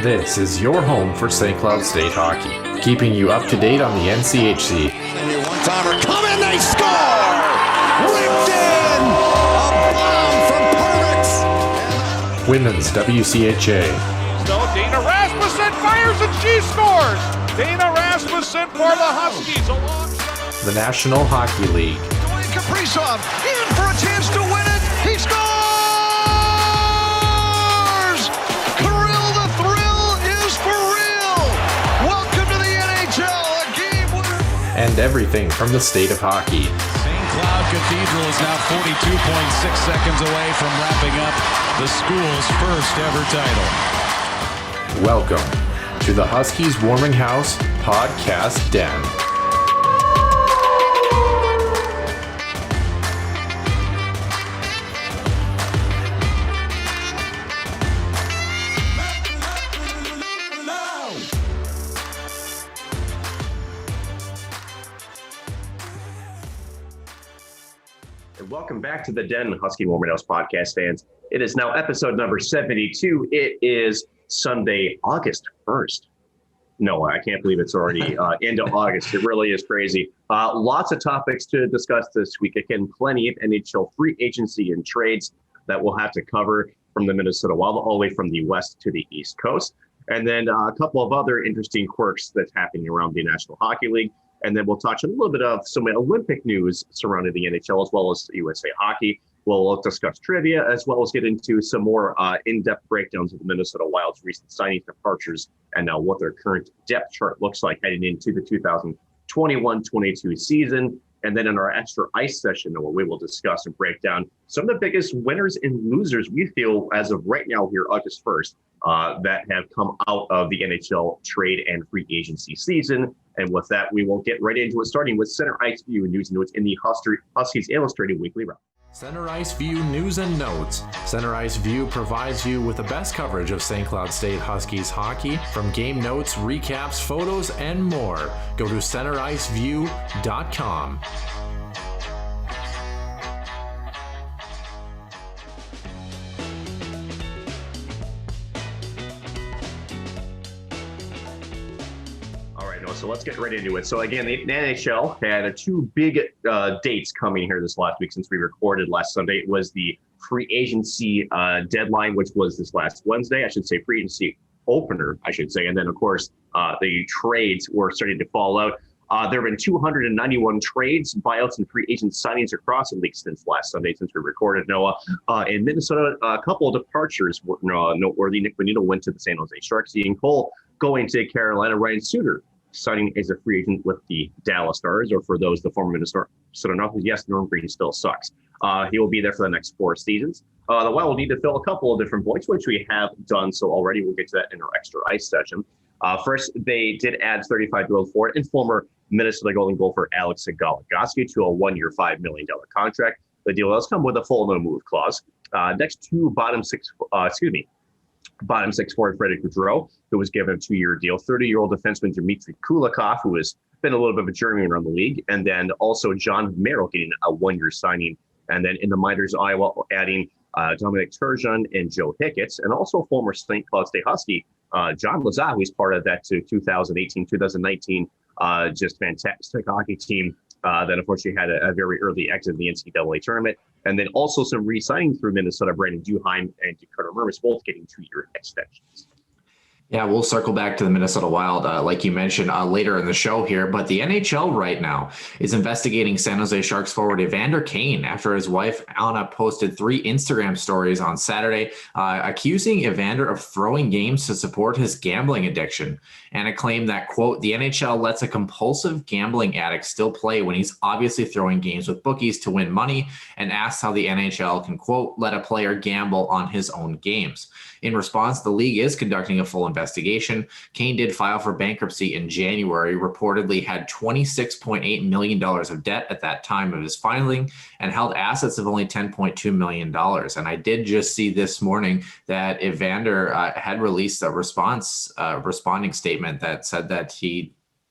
This is your home for St. Cloud State hockey, keeping you up to date on the NCHC. One-timer coming, they score! Ripped in! A bomb from Pervix! Women's WCHA. So Dana Rasmussen fires and she scores! Dana Rasmussen for the Huskies alongside The National Hockey League. Dwayne Kaprizov in for a chance to win it! He scores! Kirill, the thrill is for real! Welcome to the NHL, a game winner! And everything from the state of hockey. St. Cloud Cathedral is now 42.6 seconds away from wrapping up the school's first ever title. Welcome to the Huskies Warming House Podcast Den. Welcome back to the Den, Husky Warming House Podcast fans. It is now episode number 72. It is Sunday, August 1st. No, I can't believe it's already into August. It really is crazy. Lots of topics to discuss this week. Again, plenty of NHL free agency and trades that we'll have to cover from the Minnesota Wild all the way from the west to the east coast. And then a couple of other interesting quirks that's happening around the National Hockey League. And then we'll touch on a little bit of some Olympic news surrounding the NHL as well as USA Hockey. We'll discuss trivia as well as get into some more in-depth breakdowns of the Minnesota Wild's recent signings, departures, and what their current depth chart looks like heading into the 2021-22 season. And then in our extra ice session, we will discuss and break down some of the biggest winners and losers we feel as of right now here, August 1st, that have come out of the NHL trade and free agency season. And with that, we will get right into it, starting with Center Ice View news and notes in the Huskies Illustrated Weekly Round. Center Ice View news and notes. Center Ice View provides you with the best coverage of St. Cloud State Huskies hockey, from game notes, recaps, photos, and more. Go to centericeview.com. So let's get right into it. So again, the NHL had two big dates coming here this last week since we recorded last Sunday. It was the free agency deadline, which was this last Wednesday. I should say free agency opener, I should say. And then, of course, the trades were starting to fall out. There have been 291 trades, buyouts, and free agent signings across the league since last Sunday, since we recorded, Noah. In Minnesota, a couple of departures were noteworthy. Nick Bonito went to the San Jose Sharks. Ian Cole going to Carolina. Ryan Suter signing as a free agent with the Dallas Stars, or for those, the former Minnesota North, yes, Norm Green still sucks. He will be there for the next 4 seasons. The Wild will need to fill a couple of different voids, which we have done so already. We'll get to that in our extra ice session. First, they did add 35-year-old forward and former Minnesota Golden Gopher Alex Galagoski to a 1-year, $5 million contract. The deal does come with a full no-move clause. Next to bottom six forward Freddie Pedro, who was given a 2-year deal. 30-year-old defenseman Dmitry Kulikov, who has been a little bit of a journeyman around the league. And then also John Merrill getting a 1-year signing. And then in the minors, Iowa adding Dominic Turgeon and Joe Hicketts, and also former St. Cloud State Husky John Lazar, who's part of that 2018-2019 just fantastic hockey team that unfortunately had a very early exit in the NCAA tournament. And then also some re-signing through Minnesota, Brandon Duheim and Dakota Murmis, both getting 2-year extensions. Yeah, we'll circle back to the Minnesota Wild, like you mentioned, later in the show here. But the NHL right now is investigating San Jose Sharks forward Evander Kane after his wife, Anna, posted 3 Instagram stories on Saturday accusing Evander of throwing games to support his gambling addiction. Anna claimed that, quote, the NHL lets a compulsive gambling addict still play when he's obviously throwing games with bookies to win money, and asked how the NHL can, quote, let a player gamble on his own games. In response, the league is conducting a full investigation. Kane did file for bankruptcy in January, reportedly had $26.8 million of debt at that time of his filing, and held assets of only $10.2 million. And I did just see this morning that Evander had released a responding statement that said that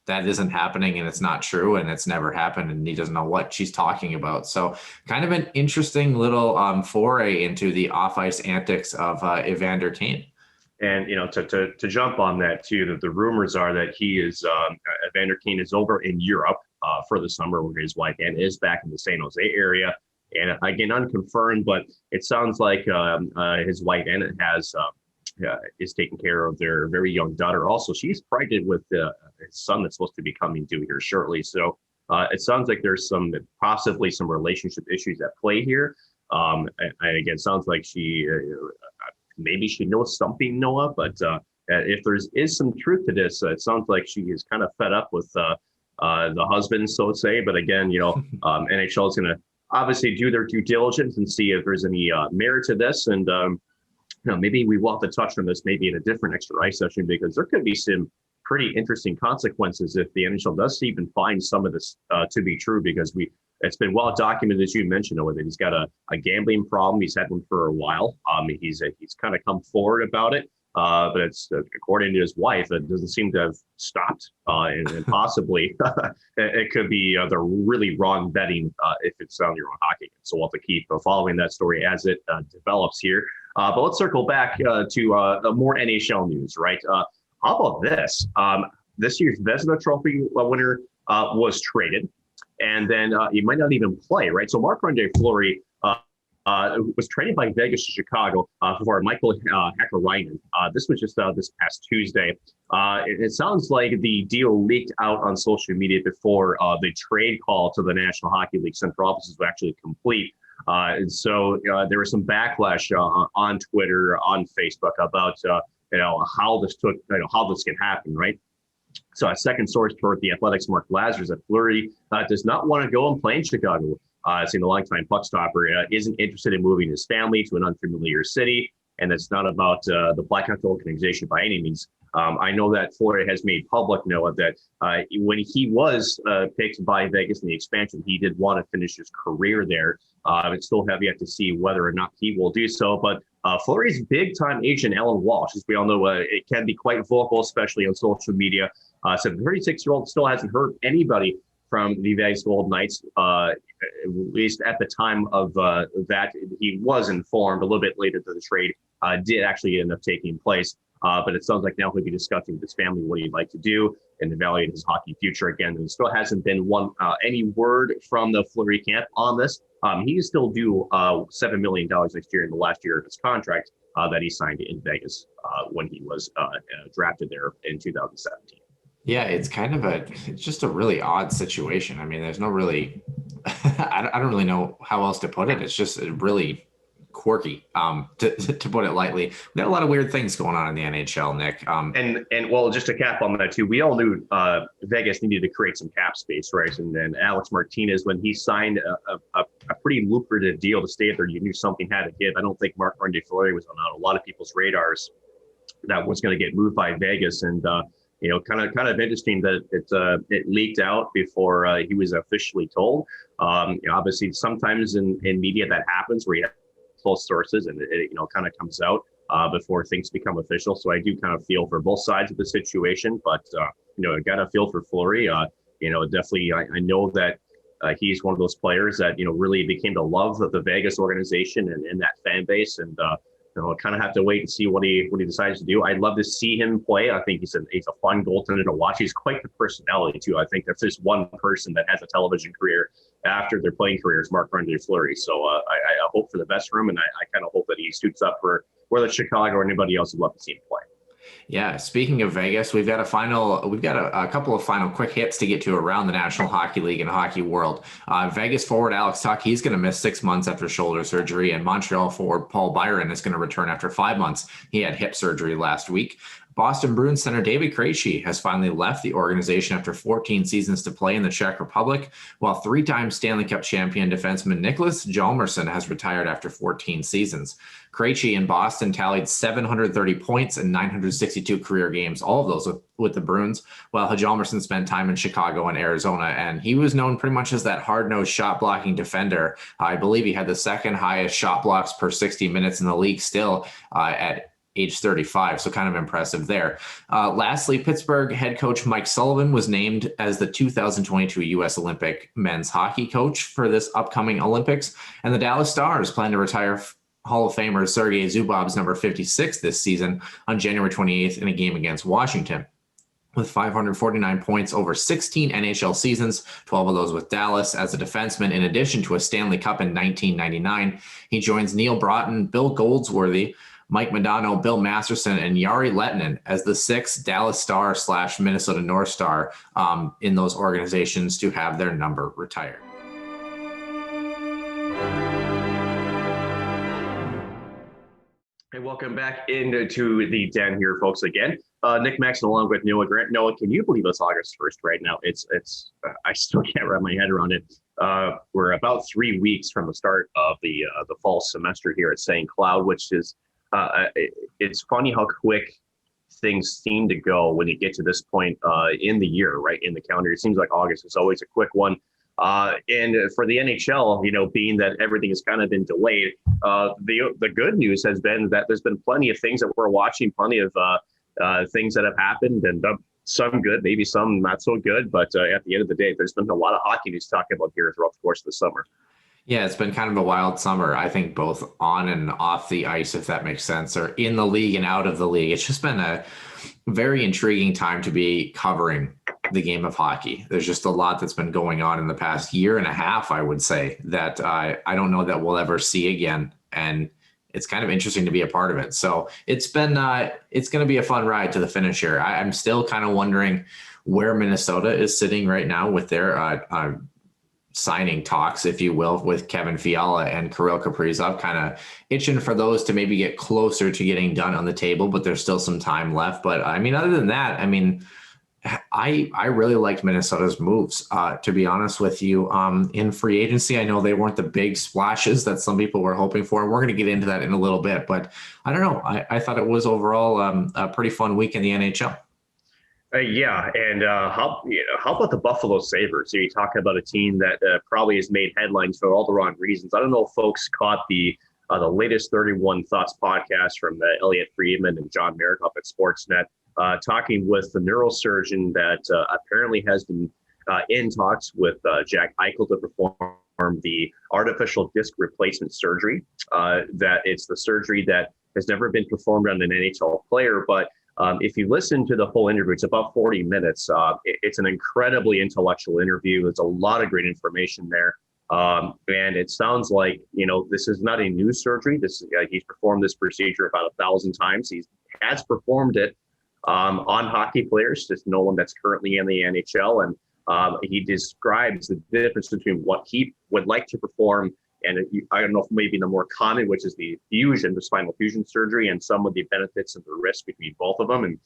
that isn't happening and it's not true and it's never happened and he doesn't know what she's talking about. So kind of an interesting little foray into the off-ice antics of Evander Kane. And, to jump on that too, that the rumors are that he is, Evander Kane is over in Europe for the summer with his wife and is back in the San Jose area. And again, unconfirmed, but it sounds like his wife Anna is taking care of their very young daughter. Also, she's pregnant with his son that's supposed to be coming due here shortly. So it sounds like there's possibly some relationship issues at play here. And again, it sounds like maybe she knows something, Noah, but if is some truth to this, it sounds like she is kind of fed up with the husband, so to say. But again, NHL is going to obviously do their due diligence and see if there's any merit to this. And, maybe we will have to touch on this maybe in a different extra ice session, because there could be some pretty interesting consequences if the NHL does even find some of this to be true, because it's been well documented, as you mentioned, that he's got a gambling problem. He's had one for a while. He's kind of come forward about it, but it's according to his wife, it doesn't seem to have stopped, and possibly it could be the really wrong betting if it's on your own hockey. So we'll have to keep following that story as it develops here. But let's circle back to more NHL news, right? How about this? This year's Vezina Trophy winner was traded. And then he might not even play, right? So Marc-Andre Fleury was traded by Vegas to Chicago for Michael Hakkarainen. This was just this past Tuesday. It sounds like the deal leaked out on social media before the trade call to the National Hockey League central offices was actually complete. And so there was some backlash on Twitter, on Facebook about how this can happen, right? So a second source toward the Athletics, Mark Lazarus, that Fleury does not want to go and play in Chicago. Seeing the longtime puck stopper isn't interested in moving his family to an unfamiliar city, and it's not about the Blackhawks organization by any means. I know that Fleury has made public note that when he was picked by Vegas in the expansion, he did want to finish his career there. But still have yet to see whether or not he will do so. But Fleury's big-time agent, Alan Walsh, as we all know, it can be quite vocal, especially on social media. So the 36-year-old still hasn't heard anybody from the Vegas Golden Knights, at least at the time of that. He was informed a little bit later that the trade did actually end up taking place. But it sounds like now he'll be discussing with his family what he'd like to do and evaluate his hockey future again. And there still hasn't been any word from the Fleury camp on this. He is still due $7 million next year in the last year of his contract that he signed in Vegas when he was drafted there in 2017. Yeah, it's just a really odd situation. I mean, there's no really, I don't really know how else to put it. It's just really quirky, to put it lightly. We got a lot of weird things going on in the NHL, Nick. And well, just to cap on that too, we all knew Vegas needed to create some cap space, right? And then Alex Martinez, when he signed a pretty lucrative deal to stay there, you knew something had to give. I don't think Marc-Andre Fleury was on a lot of people's radars that was going to get moved by Vegas. And kind of interesting that it leaked out before he was officially told. Obviously, sometimes in media that happens where you have close sources and it kind of comes out before things become official. So I do kind of feel for both sides of the situation, but I got to feel for Fleury. Definitely, I know that he's one of those players that really became to love the Vegas organization and that fan base, and kind of have to wait and see what he decides to do. I'd love to see him play. I think he's a fun goaltender to watch. He's quite the personality too. I think if there's one person that has a television career after their playing career, is Marc-Andre Fleury. So I hope for the best for him, and I kind of hope that he suits up for whether Chicago or anybody else would love to see him play. Yeah, speaking of Vegas, we've got a couple of final quick hits to get to around the National Hockey League and hockey world. Vegas forward Alex Tuch, he's going to miss 6 months after shoulder surgery, and Montreal forward Paul Byron is going to return after 5 months. He had hip surgery last week. Boston Bruins center David Krejci has finally left the organization after 14 seasons to play in the Czech Republic, while three-time Stanley Cup champion defenseman Nicholas Jomerson has retired after 14 seasons. Krejci in Boston tallied 730 points and 962 career games, all of those with the Bruins, while Jomerson spent time in Chicago and Arizona, and he was known pretty much as that hard-nosed shot-blocking defender. I believe he had the second highest shot blocks per 60 minutes in the league still at age 35, so kind of impressive there. Lastly, Pittsburgh head coach Mike Sullivan was named as the 2022 U.S. Olympic men's hockey coach for this upcoming Olympics, and the Dallas Stars plan to retire Hall of Famer Sergei Zubov's number 56 this season on January 28th in a game against Washington. With 549 points over 16 NHL seasons, 12 of those with Dallas as a defenseman, in addition to a Stanley Cup in 1999. He joins Neil Broughton, Bill Goldsworthy, Mike Modano, Bill Masterson, and Jari Lehtinen as the sixth Dallas Star / Minnesota North Star in those organizations to have their number retired. Hey, welcome back into the den here, folks, again. Nick Maxon along with Noah Grant. Noah, can you believe it's August 1st right now? It's I still can't wrap my head around it. We're about 3 weeks from the start of the fall semester here at St. Cloud, which is it's funny how quick things seem to go when you get to this point in the year, right? In the calendar, it seems like August is always a quick one. And for the NHL, being that everything has kind of been delayed, the good news has been that there's been plenty of things that we're watching, plenty of things that have happened, and some good, maybe some not so good. But at the end of the day, there's been a lot of hockey news talking about here throughout the course of the summer. Yeah, it's been kind of a wild summer, I think, both on and off the ice, if that makes sense, or in the league and out of the league. It's just been a very intriguing time to be covering the game of hockey. There's just a lot that's been going on in the past year and a half, I would say, that I don't know that we'll ever see again. And it's kind of interesting to be a part of it. So it's been, it's going to be a fun ride to the finish here. I'm still kind of wondering where Minnesota is sitting right now with their signing talks, if you will, with Kevin Fiala and Kirill Kaprizov, kind of itching for those to maybe get closer to getting done on the table, but there's still some time left. But I mean, other than that, I mean, I really liked Minnesota's moves, to be honest with you. In free agency, I know they weren't the big splashes that some people were hoping for. We're going to get into that in a little bit, but I don't know. I thought it was overall a pretty fun week in the NHL. Yeah, and how about the Buffalo Sabres? So you talk about a team that probably has made headlines for all the wrong reasons. I don't know if folks caught the latest 31 Thoughts podcast from Elliot Friedman and John Merrick up at Sportsnet, talking with the neurosurgeon that apparently has been in talks with Jack Eichel to perform the artificial disc replacement surgery. That it's the surgery that has never been performed on an NHL player, but if you listen to the whole interview, it's about 40 minutes. It's an incredibly intellectual interview. There's a lot of great information there. And it sounds like, this is not a new surgery. He's performed this procedure about 1,000 times. He has performed it on hockey players, just no one that's currently in the NHL. And he describes the difference between what he would like to perform and I don't know if maybe the more common, which is the spinal fusion surgery, and some of the benefits and the risk between both of them. And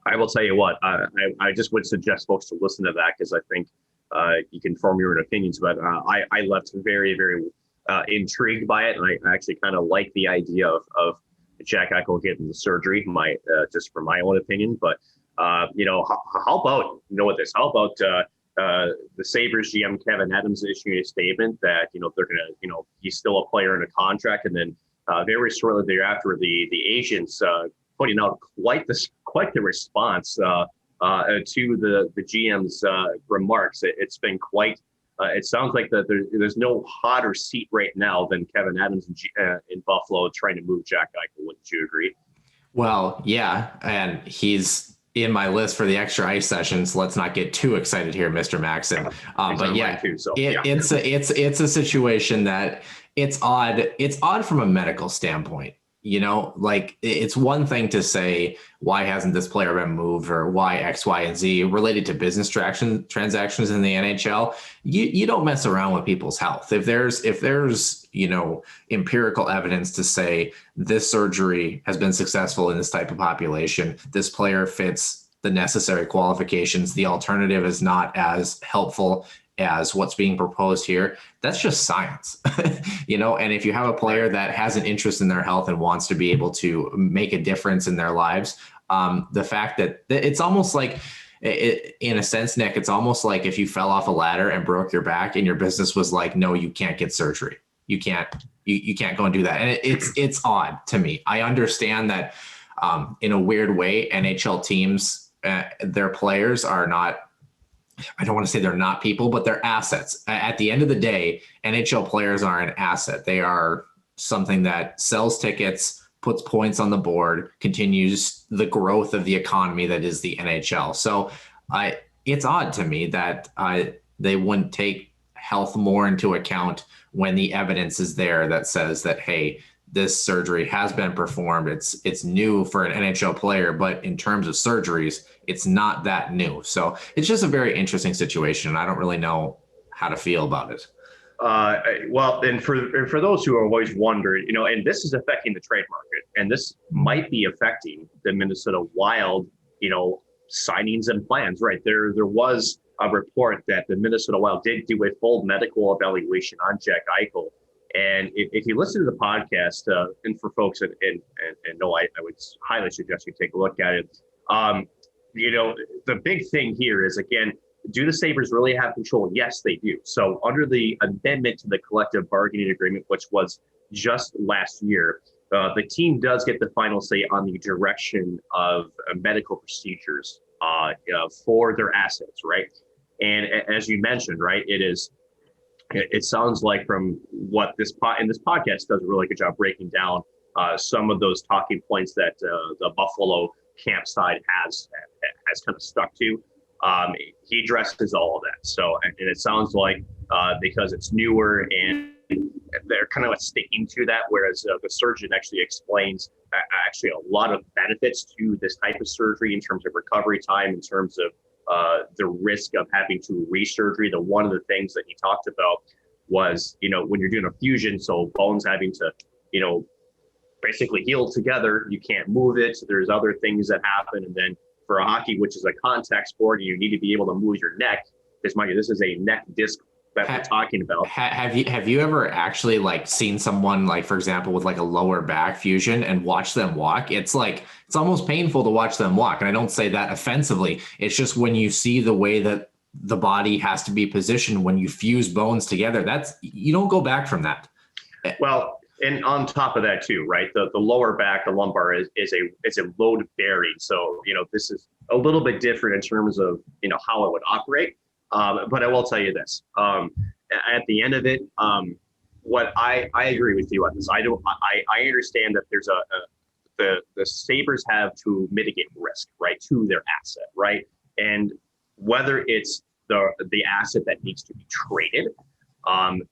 I will tell you what, I just would suggest folks to listen to that, because I think you can form your own opinions. But I left very, very intrigued by it. And I actually kind of like the idea of Jack Eichel getting the surgery, just from my own opinion. But, how about, this? How about the Sabres GM Kevin Adams issuing a statement that they're gonna he's still a player in a contract, and then very shortly thereafter the agents putting out quite the response to the GM's remarks. It's been quite. It sounds like that there's no hotter seat right now than Kevin Adams in Buffalo trying to move Jack Eichel. Wouldn't you agree? Well, yeah, and he's in my list for the extra ice sessions. Let's not get too excited here, Mr. Maxon. But yeah, it's a situation that it's odd. It's odd from a medical standpoint. It's one thing to say, why hasn't this player been moved, or why X, Y, and Z related to business transactions in the NHL. You don't mess around with people's health. If there's empirical evidence to say this surgery has been successful in this type of population, this player fits the necessary qualifications, the alternative is not as helpful as what's being proposed here, that's just science. And if you have a player that has an interest in their health and wants to be able to make a difference in their lives, the fact that it's almost like, in a sense, Nick, it's almost like if you fell off a ladder and broke your back and your business was like, no, you can't get surgery. You can't go and do that. And it's odd to me. I understand that in a weird way, NHL teams, their players are not, I don't want to say they're not people, but they're assets. At the end of the day, NHL players are an asset. They are something that sells tickets, puts points on the board, continues the growth of the economy that is the NHL. So it's odd to me that they wouldn't take health more into account when the evidence is there that says that, hey, this surgery has been performed. It's new for an NHL player, but in terms of surgeries, it's not that new. So it's just a very interesting situation. I don't really know how to feel about it. Well, and for those who have always wondered, and this is affecting the trade market, and this might be affecting the Minnesota Wild, signings and plans, right? There was a report that the Minnesota Wild did do a full medical evaluation on Jack Eichel. And if you listen to the podcast, and for folks and no, I would highly suggest you take a look at it. The big thing here is, again, do the Sabres really have control? Yes, they do. So under the amendment to the collective bargaining agreement, which was just last year, the team does get the final say on the direction of medical procedures for their assets, right? And as you mentioned, right, it sounds like from what this podcast does a really good job breaking down some of those talking points that the Buffalo campsite has kind of stuck to. He addresses all of that. So, and it sounds like because it's newer and they're kind of sticking to that, whereas the surgeon actually explains actually a lot of benefits to this type of surgery in terms of recovery time, in terms of the risk of having to re-surgery. One of the things that he talked about was, when you're doing a fusion, so bones having to, basically heal together, you can't move it. So there's other things that happen. And then for a hockey, which is a contact sport, you need to be able to move your neck. Because mind you, this is a neck disc that we're talking about. Have you ever actually seen someone for example, with a lower back fusion and watch them walk? It's almost painful to watch them walk. And I don't say that offensively. It's just when you see the way that the body has to be positioned when you fuse bones together, you don't go back from that. Well, and on top of that too, right? The lower back, the lumbar is a load bearing. So, this is a little bit different in terms of, how it would operate. But I will tell you this, at the end of it, what I agree with you on this. I understand that there's the Sabres have to mitigate risk, right, to their asset, right? And whether it's the asset that needs to be traded,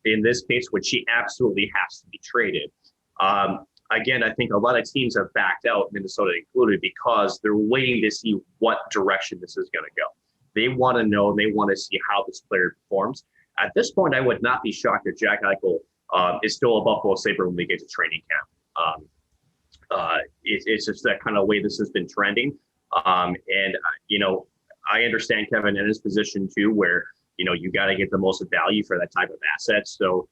in this case, which she absolutely has to be traded. Again, I think a lot of teams have backed out, Minnesota included, because they're waiting to see what direction this is going to go. They want to know, they want to see how this player performs. At this point, I would not be shocked if Jack Eichel is still a Buffalo Sabre when we get to training camp. It's just that kind of way this has been trending. I understand Kevin in his position too, where, you got to get the most value for that type of asset. So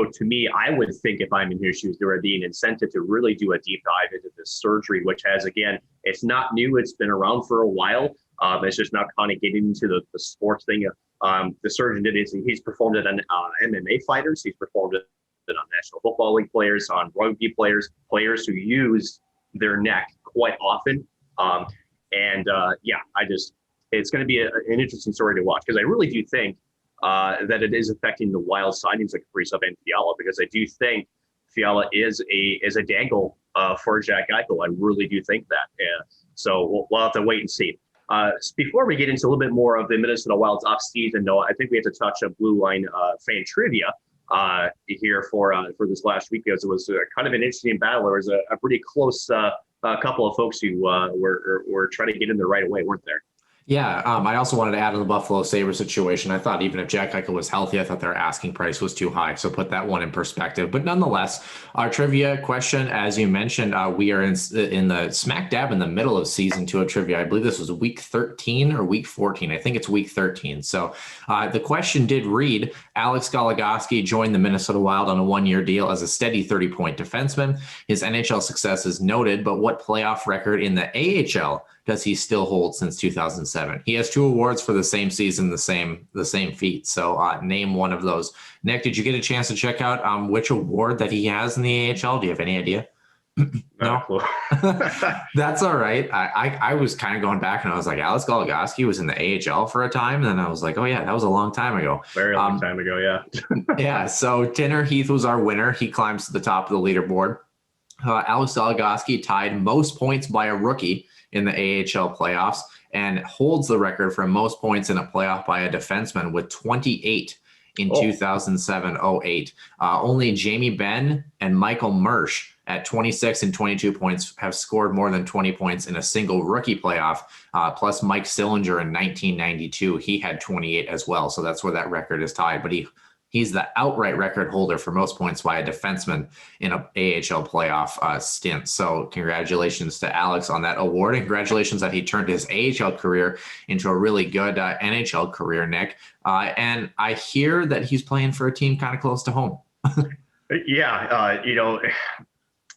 to me, I would think if I'm in his shoes, there would be an incentive to really do a deep dive into this surgery, which has, again, it's not new. It's been around for a while. It's just not kind of getting into the sports thing. The surgeon he's performed it on MMA fighters. He's performed it on National Football League players, on rugby players who use their neck quite often. It's going to be an interesting story to watch, because I really do think that it is affecting the Wild signings like Kaprizov and Fiala, because I do think Fiala is a dangle for Jack Eichel. I really do think that. So we'll have to wait and see. Before we get into a little bit more of the Minnesota Wild's off-season, Noah, I think we have to touch on Blue Line fan trivia here for this last week, because it was kind of an interesting battle. There was a pretty close couple of folks who were trying to get in there right away, weren't there? Yeah, I also wanted to add to the Buffalo Sabres situation. I thought even if Jack Eichel was healthy, I thought their asking price was too high. So put that one in perspective. But nonetheless, our trivia question, as you mentioned, we are in the smack dab in the middle of season 2 of trivia. I believe this was week 13 or week 14. I think it's week 13. So the question did read, Alex Galagoski joined the Minnesota Wild on a 1-year deal as a steady 30-point defenseman. His NHL success is noted, but what playoff record in the AHL does he still hold since 2007? He has 2 awards for the same season, the same feat. So name one of those. Nick, did you get a chance to check out which award that he has in the AHL? Do you have any idea? No, that's all right. I was kind of going back and I was like, Alex Galagoski was in the AHL for a time. And then I was like, oh yeah, that was a long time ago. Very long time ago. Yeah. Yeah. So Tanner Heath was our winner. He climbs to the top of the leaderboard. Alex Galagoski tied most points by a rookie in the AHL playoffs and holds the record for most points in a playoff by a defenseman with 28 in 2007-08. Only Jamie Benn and Michael Mersch at 26 and 22 points have scored more than 20 points in a single rookie playoff, plus Mike Sillinger in 1992. He had 28 as well, so that's where that record is tied. But he's the outright record holder for most points by a defenseman in a AHL playoff stint. So congratulations to Alex on that award. And congratulations that he turned his AHL career into a really good NHL career, Nick. And I hear that he's playing for a team kind of close to home. Yeah,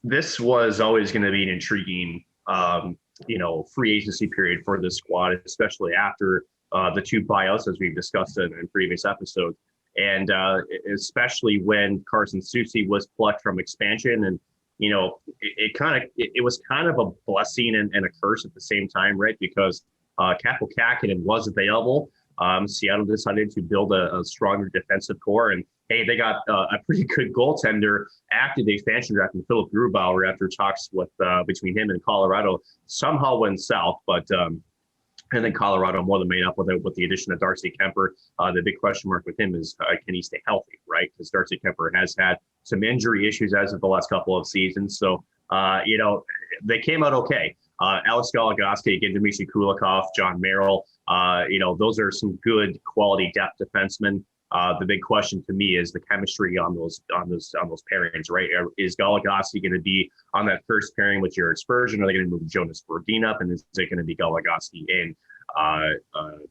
this was always going to be an intriguing, free agency period for this squad, especially after the two buyouts, as we've discussed in previous episodes. And especially when Carson Soucy was plucked from expansion, and it was kind of a blessing and a curse at the same time, right? Because Kaapo Kähkönen was available. Seattle decided to build a stronger defensive core, and hey, they got a pretty good goaltender after the expansion draft in Philip Grubauer after talks with between him and Colorado somehow went south, but. And then Colorado more than made up with the addition of Darcy Kemper. The big question mark with him is can he stay healthy, right? Because Darcy Kemper has had some injury issues as of the last couple of seasons. So, they came out okay. Alex Galagoski, again, Dmitry Kulikov, John Merrill, those are some good quality depth defensemen. The big question to me is the chemistry on those pairings, right? Is Galagoski going to be on that first pairing with Jared Spurgeon? Are they going to move Jonas Brodin up? And is it going to be Galagoski and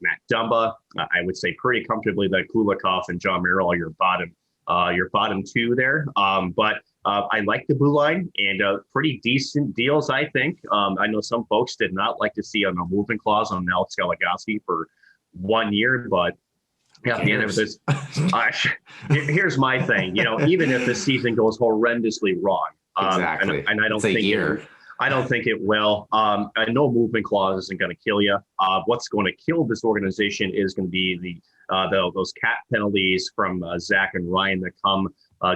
Matt Dumba? I would say pretty comfortably that Kulikov and John Merrill are your bottom two there. But I like the blue line and pretty decent deals, I think. I know some folks did not like to see a no movement clause on Alex Galagoski for 1 year, but at the end of this, here's my thing. Even if the season goes horrendously wrong, exactly, and I don't think it will. A no movement clause isn't going to kill you. What's going to kill this organization is going to be those cap penalties from Zach and Ryan that come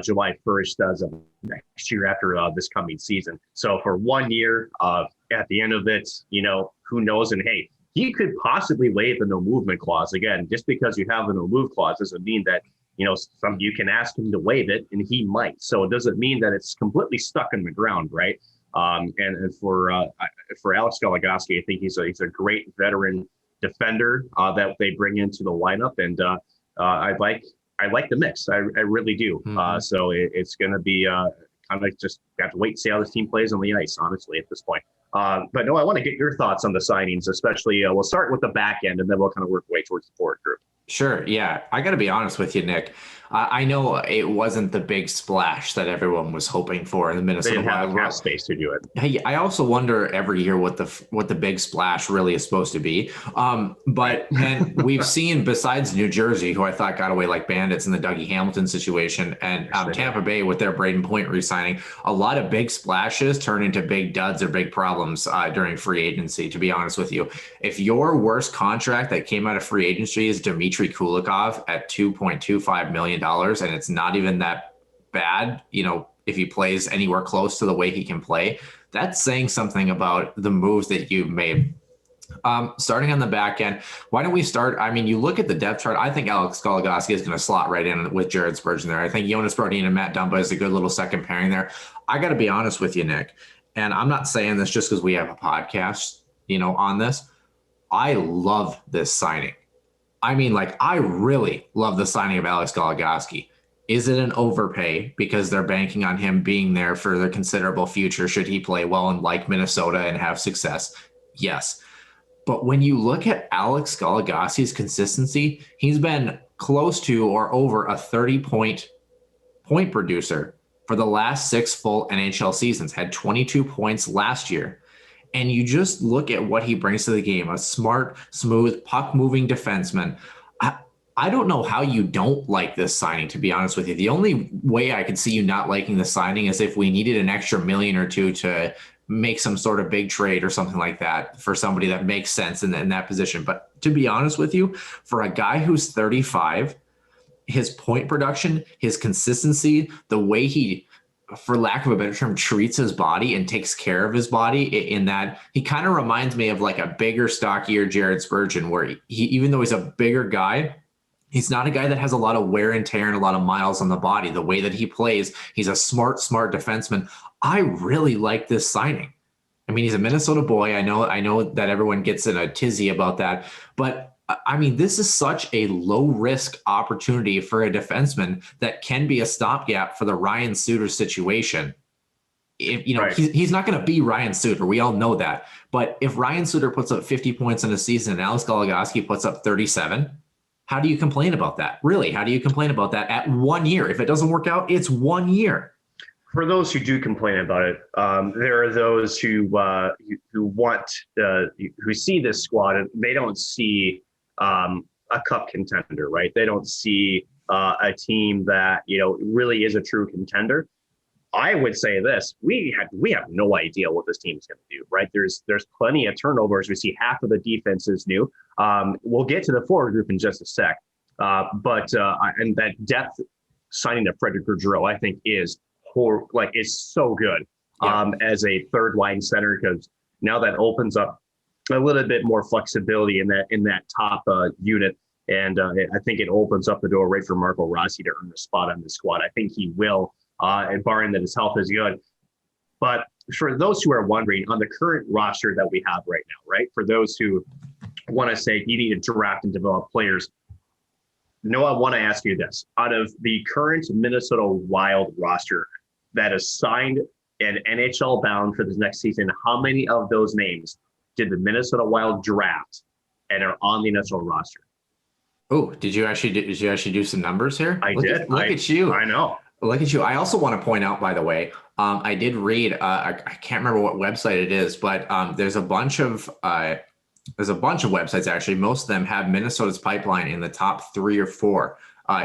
July 1st as of next year after this coming season. So for 1 year, at the end of it, who knows? And hey, he could possibly waive the no movement clause. Again, just because you have the no move clause doesn't mean that, you can ask him to waive it, and he might. So it doesn't mean that it's completely stuck in the ground, right? And for Alex Galagoski, I think he's a great veteran defender that they bring into the lineup, and I like the mix. I really do. Mm-hmm. So it's going to be kind of just have to wait and see how this team plays on the ice, honestly, at this point. But no, I want to get your thoughts on the signings, especially we'll start with the back end and then we'll kind of work way towards the forward group. Sure. Yeah. I got to be honest with you, Nick. I know it wasn't the big splash that everyone was hoping for in the Minnesota Wild. They have space to do it. Hey, I also wonder every year what the big splash really is supposed to be. But we've seen, besides New Jersey, who I thought got away like bandits in the Dougie Hamilton situation, and Tampa Bay with their Braden Point re-signing, a lot of big splashes turn into big duds or big problems during free agency, to be honest with you. If your worst contract that came out of free agency is Dmitry Kulikov at $2.25 million, and it's not even that bad, if he plays anywhere close to the way he can play, that's saying something about the moves that you've made. Starting on the back end, why don't we start? I mean, you look at the depth chart. I think Alex Scolagoski is going to slot right in with Jared Spurgeon there. I think Jonas Brodin and Matt Dumba is a good little second pairing there. I got to be honest with you, Nick, and I'm not saying this just because we have a podcast, on this. I love this signing. I mean, I really love the signing of Alex Galagoski. Is it an overpay because they're banking on him being there for the considerable future should he play well and like Minnesota and have success? Yes. But when you look at Alex Galagoski's consistency, he's been close to or over a 30-point producer for the last 6 full NHL seasons, had 22 points last year. And you just look at what he brings to the game, a smart, smooth, puck-moving defenseman. I don't know how you don't like this signing, to be honest with you. The only way I could see you not liking the signing is if we needed an extra $1 million or $2 million to make some sort of big trade or something like that for somebody that makes sense in that position. But to be honest with you, for a guy who's 35, his point production, his consistency, the way he, for lack of a better term, treats his body and takes care of his body, in that he kind of reminds me of like a bigger, stockier Jared Spurgeon, where he even though he's a bigger guy, he's not a guy that has a lot of wear and tear and a lot of miles on the body. The way that he plays, he's a smart defenseman. I really like this signing. I mean, he's a Minnesota boy. I know that everyone gets in a tizzy about that, but I mean, this is such a low risk opportunity for a defenseman that can be a stopgap for the Ryan Suter situation. If, you know, right. he's not going to be Ryan Suter. We all know that. But if Ryan Suter puts up 50 points in a season and Alex Galagoski puts up 37, how do you complain about that? Really, how do you complain about that at 1 year? If it doesn't work out, it's 1 year. For those who do complain about it, there are those who see this squad and they don't see a cup contender, right? They don't see a team that, you know, really is a true contender. I would say this: we have no idea what this team is going to do, right? There's plenty of turnovers. We see half of the defense is new. We'll get to the forward group in just a sec, but and that depth signing of Frederick Goudreau, I think, is so good as a third line center, because now that opens up a little bit more flexibility in that top unit. And I think it opens up the door right for Marco Rossi to earn a spot on the squad. I think he will, and barring that his health is good. But for those who are wondering, on the current roster that we have right now, right, for those who want to say you need to draft and develop players, Noah, I want to ask you this. Out of the current Minnesota Wild roster that is signed and NHL bound for this next season, how many of those names did the Minnesota Wild draft and are on the NHL roster? Oh, did you actually do some numbers here? I did. Look at you. I know. Look at you. I also want to point out, by the way, I did read, I can't remember what website it is, but there's a bunch of websites, actually. Most of them have Minnesota's pipeline in the top 3 or 4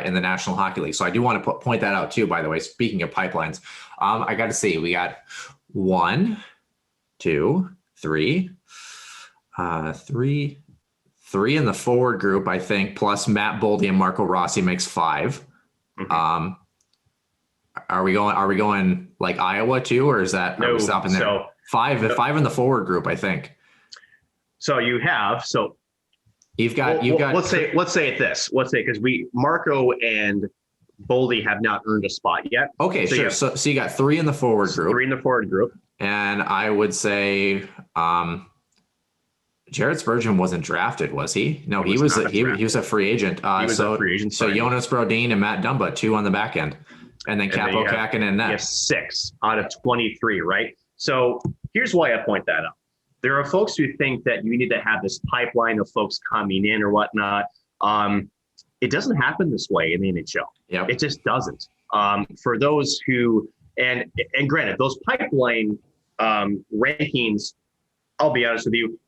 in the National Hockey League. So I do want to point that out too, by the way. Speaking of pipelines, I got to see, we got 1, 2, 3, 3 in the forward group, I think, plus Matt Baldi and Marco Rossi makes 5. Mm-hmm. Are we going like Iowa too, or is that, are we stopping there? So, 5 in the forward group, I think. So you've got let's say it this. Let's say, because Marco and Baldi have not earned a spot yet. Okay, so sure. So you got 3 in the forward group. 3 in the forward group. And I would say Jared Spurgeon wasn't drafted, was he? No, he was a free agent. He was a free agent. So Jonas Brodin and Matt Dumba, 2 on the back end. And then Capo Kakin and net. 6 out of 23, right? So here's why I point that out. There are folks who think that you need to have this pipeline of folks coming in or whatnot. It doesn't happen this way in the NHL. Yep. It just doesn't. For those who, and granted, those pipeline rankings, I'll be honest with you,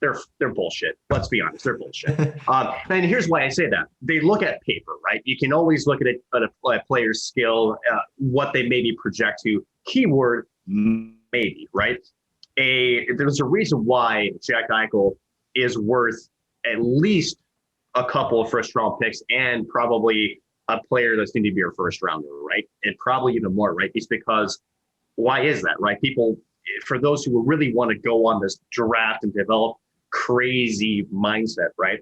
they're bullshit. Let's be honest, they're bullshit. And here's why I say that. They look at paper, right? You can always look at a player's skill, what they maybe project to. Keyword, maybe, right? There's a reason why Jack Eichel is worth at least a couple of first-round picks and probably a player that's going to be your first rounder, right? And probably even more, right? It's because, why is that, right? People, for those who really want to go on this draft and develop crazy mindset, right?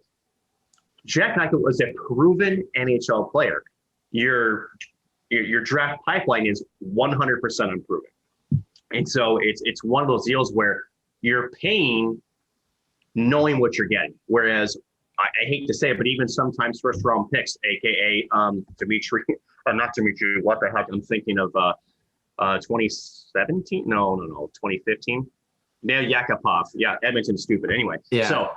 Jack Eichel is a proven NHL player. Your draft pipeline is 100% unproven. And so it's one of those deals where you're paying knowing what you're getting. Whereas I hate to say it, but even sometimes first round picks, AKA Dimitri, or not Dimitri, what the heck? I'm thinking of 2017? No, 2015. Yeah, Yakupov. Yeah, Edmonton's stupid anyway. Yeah. So,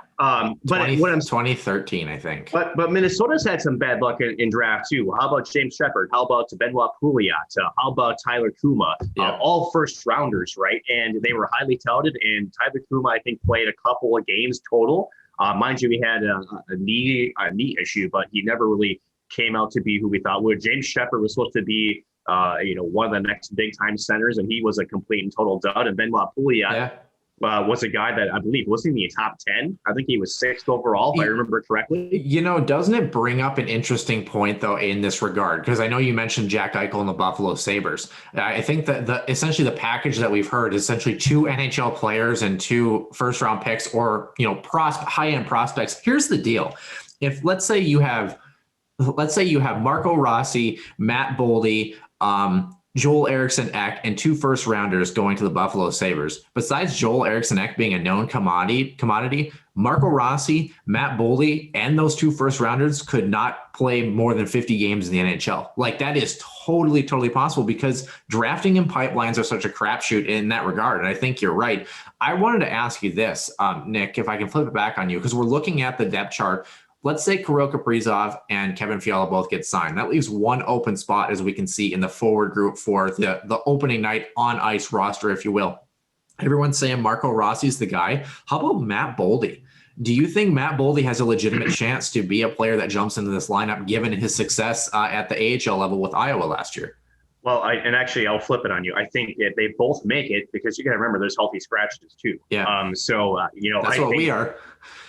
but 2013, I think. But Minnesota's had some bad luck in draft too. How about James Shepard? How about Benoit Pouliot? How about Tyler Kuma? Yeah. All first rounders, right? And they were highly touted. And Tyler Kuma, I think, played a couple of games total. Mind you, he had a knee issue, but he never really came out to be who we thought would. James Shepherd was supposed to be, one of the next big time centers, and he was a complete and total dud. And Benoit Pouliot was a guy that I believe wasn't in the top 10. I think he was 6th overall, if I remember correctly. Doesn't it bring up an interesting point though in this regard? Because I know you mentioned Jack Eichel and the Buffalo Sabres. I think that essentially the package that we've heard is essentially 2 NHL players and 2 first-round picks, or high-end prospects. Here's the deal: if let's say you have Marco Rossi, Matt Baldi, Joel Eriksson Ek, and 2 first-rounders going to the Buffalo Sabres. Besides Joel Eriksson Ek being a known commodity, Marco Rossi, Matt Baldi, and those 2 first-rounders could not play more than 50 games in the NHL. Like, that is totally possible, because drafting and pipelines are such a crapshoot in that regard. And I think you're right. I wanted to ask you this, Nick, if I can flip it back on you, because we're looking at the depth chart. Let's say Kirill Kaprizov and Kevin Fiala both get signed. That leaves one open spot, as we can see in the forward group for the opening night on ice roster, if you will. Everyone's saying Marco Rossi's the guy. How about Matt Baldi? Do you think Matt Baldi has a legitimate chance to be a player that jumps into this lineup, given his success at the AHL level with Iowa last year? Well, I'll flip it on you. I think if they both make it, because you got to remember there's healthy scratches too. Yeah. That's what we are.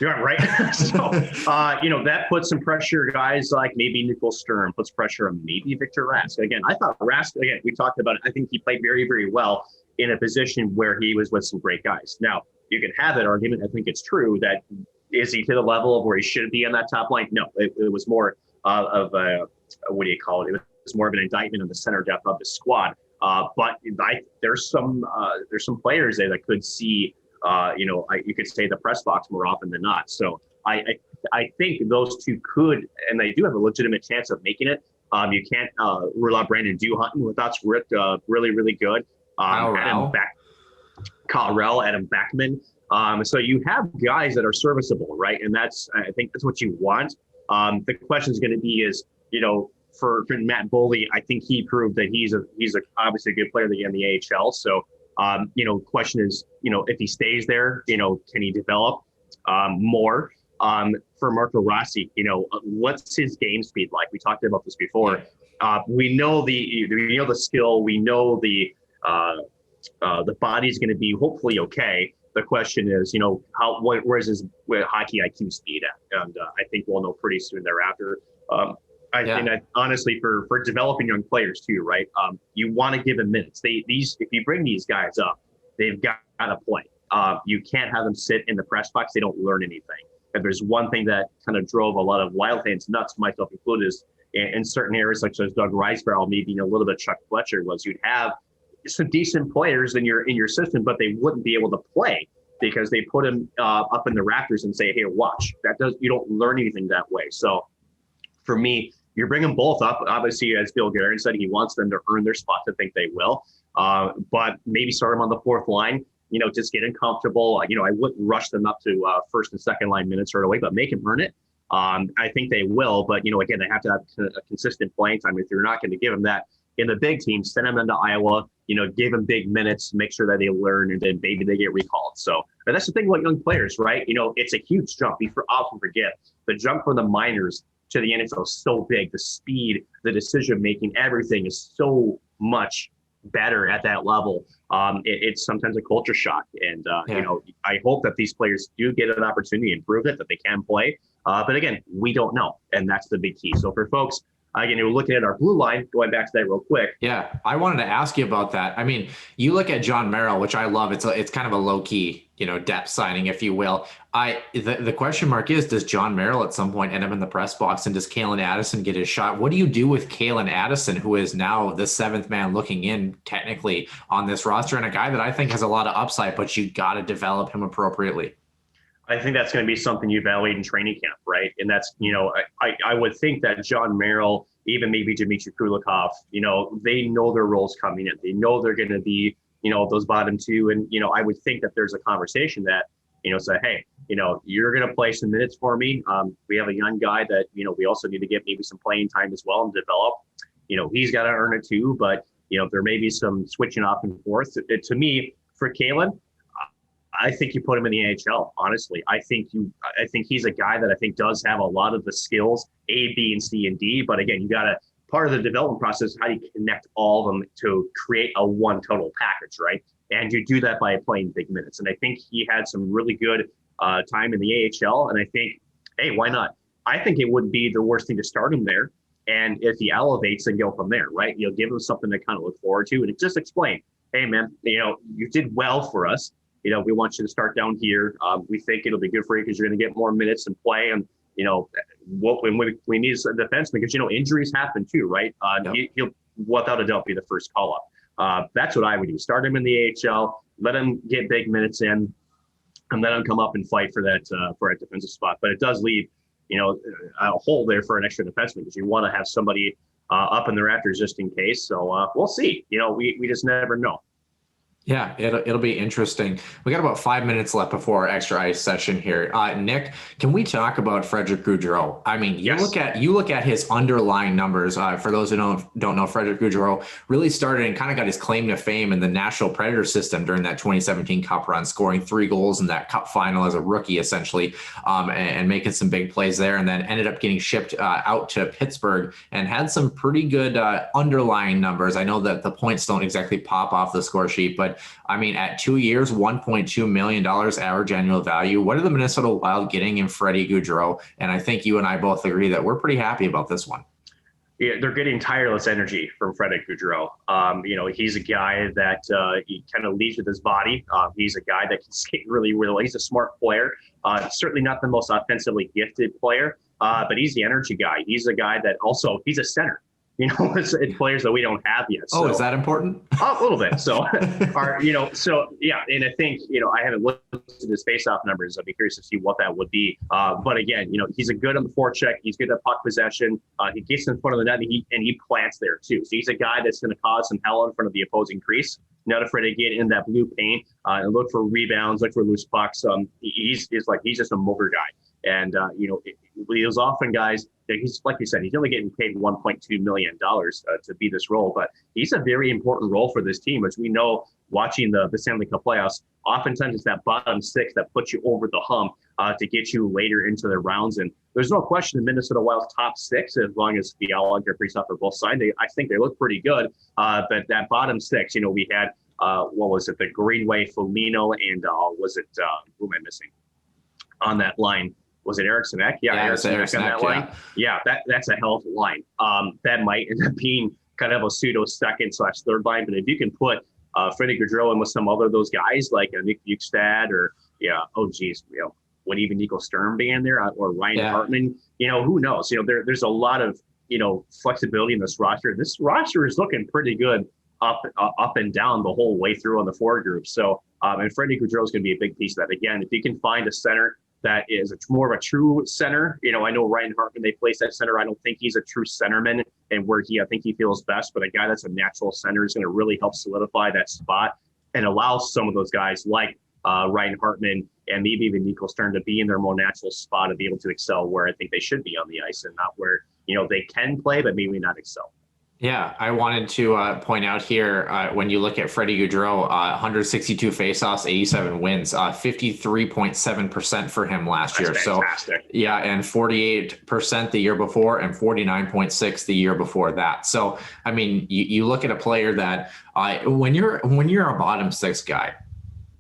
You're right. So, that puts some pressure, guys like maybe Nicole Sturm, puts pressure on maybe Victor Rask. Again, I thought Rask, we talked about it. I think he played very, very well in a position where he was with some great guys. Now, you can have that argument. I think it's true that is he to the level of where he should be on that top line? No, it was more of a, what do you call it? It was more of an indictment of the center depth of the squad. But there's some players there that could see, you could say the press box more often than not. So I think those 2 could, and they do have a legitimate chance of making it. You can't rule out Brandon Duhutton, who that's really, really good. Kyle Rell, Adam Beckman. So you have guys that are serviceable, right? And I think that's what you want. The question is going to be for Matt Baldi, I think he proved that he's obviously a good player in the AHL. So, question is, if he stays there, can he develop more? For Marco Rossi, what's his game speed like? We talked about this before. We know the skill. We know the body's going to be hopefully okay. The question is, where's his hockey IQ speed at? And I think we'll know pretty soon thereafter. I think that honestly, for developing young players too, right? You want to give them minutes. If you bring these guys up, they've got to play. You can't have them sit in the press box. They don't learn anything. If there's one thing that kind of drove a lot of Wild fans nuts, myself included, is in certain areas such as Doug Ricebarrel, maybe a little bit Chuck Fletcher, was you'd have some decent players in your system, but they wouldn't be able to play because they put them up in the rafters and say, "Hey, watch." You don't learn anything that way. So for me, you bring them both up. Obviously, as Bill Guerin said, he wants them to earn their spot. To think they will, but maybe start them on the 4th line. Just get comfortable. I wouldn't rush them up to first and second line minutes right away, but make them earn it. I think they will, but again, they have to have a consistent playing time. If you're not going to give them that in the big team, send them into Iowa. Give them big minutes, make sure that they learn, and then maybe they get recalled. So that's the thing about young players, right? It's a huge jump. We often forget the jump from the minors to the NFL is so big. The speed, the decision making, everything is so much better at that level. It's sometimes a culture shock, and I hope that these players do get an opportunity and prove it that they can play. But again, we don't know, and that's the big key. So for folks, again, we're looking at our blue line, going back to that real quick. Yeah, I wanted to ask you about that. I mean, you look at John Merrill, which I love. It's kind of a low key, depth signing, if you will. The question mark is, does John Merrill at some point end up in the press box, and does Calen Addison get his shot? What do you do with Calen Addison, who is now the 7th man looking in technically on this roster, and a guy that I think has a lot of upside, but you got to develop him appropriately? I think that's going to be something you evaluate in training camp, right? And that's, I would think that John Merrill, even maybe Dmitry Kulikov, they know their roles coming in. They know they're going to be, those bottom 2. And, I would think that there's a conversation that, say, hey, you're going to play some minutes for me. We have a young guy that, we also need to get maybe some playing time as well and develop. He's got to earn it too. But, there may be some switching off and forth. To me, for Calen, I think you put him in the AHL. Honestly, I think he's a guy that I think does have a lot of the skills, A, B, and C, and D. But again, you got to part of the development process. How do you connect all of them to create a one total package, right? And you do that by playing big minutes. And I think he had some really good time in the AHL. And I think, hey, why not? I think it would be the worst thing to start him there. And if he elevates, then go from there, right? You'll give him something to kind of look forward to, and just explain, hey, man, you did well for us. We want you to start down here. We think it'll be good for you because you're going to get more minutes and play. And, what we need is a defenseman because, injuries happen too, right? He'll without a doubt be the first call up. That's what I would do. Start him in the AHL, let him get big minutes in, and let him come up and fight for a defensive spot. But it does leave, a hole there for an extra defenseman because you want to have somebody up in the rafters just in case. So we'll see. We just never know. Yeah, it'll be interesting. We got about 5 minutes left before our extra ice session here. Nick, can we talk about Frederick Goudreau? I mean, you look at his underlying numbers. For those who don't know, Frederick Goudreau really started and kind of got his claim to fame in the National Predator system during that 2017 Cup run, scoring 3 goals in that Cup final as a rookie, essentially, and making some big plays there, and then ended up getting shipped out to Pittsburgh and had some pretty good underlying numbers. I know that the points don't exactly pop off the score sheet, but I mean, at 2 years, $1.2 million average annual value. What are the Minnesota Wild getting in Freddie Goudreau? And I think you and I both agree that we're pretty happy about this one. Yeah, they're getting tireless energy from Freddie Goudreau. He's a guy that he kind of leads with his body. He's a guy that can skate really, really well. He's a smart player. Certainly not the most offensively gifted player, but he's the energy guy. He's a guy that also, he's a center. It's players that we don't have yet. So. Oh, is that important? A little bit. So, and I think, I haven't looked at his face-off numbers. I'd be curious to see what that would be. But again, he's a good on the forecheck. He's good at puck possession. He gets in front of the net and he plants there too. So he's a guy that's going to cause some hell in front of the opposing crease. Not afraid to get in that blue paint and look for rebounds, look for loose pucks. He's just a motor guy. And, those often guys, he's like you said, he's only getting paid $1.2 million to be this role, but he's a very important role for this team. As we know, watching the Stanley Cup playoffs, oftentimes it's that bottom 6 that puts you over the hump to get you later into the rounds. And there's no question the Minnesota Wild's top 6, as long as the Galagoski Kaprizov are both signed, I think they look pretty good. But that bottom 6, we had, what was it, the Greenway, Foligno, and who am I missing on that line? Was it Eriksson Ek? Yeah, Eriksson Ek on that line. Yeah, that's a hell of a line. That might end up being kind of a pseudo second/third line. But if you can put Freddie Goudreau in with some other of those guys like Nick Bukestad or would even Nico Sturm be in there or Ryan Hartman? Who knows? There's a lot of flexibility in this roster. This roster is looking pretty good up and down the whole way through on the forward group. So and Freddie Goudreau is going to be a big piece of that. Again, if you can find a center that is more of a true center. I know Reinhardt, when they place that center, I don't think he's a true centerman and where I think he feels best, but a guy that's a natural center is going to really help solidify that spot and allow some of those guys like Ryan Hartman and maybe even Nico Sturm to be in their more natural spot and be able to excel where I think they should be on the ice and not where, they can play, but maybe not excel. Yeah, I wanted to point out here, when you look at Freddie Goudreau, 162 faceoffs, 87 wins, 53.7% for him last year. Fantastic. So, yeah, and 48% the year before and 49.6% the year before that. So, I mean, you look at a player that when you're a bottom 6 guy,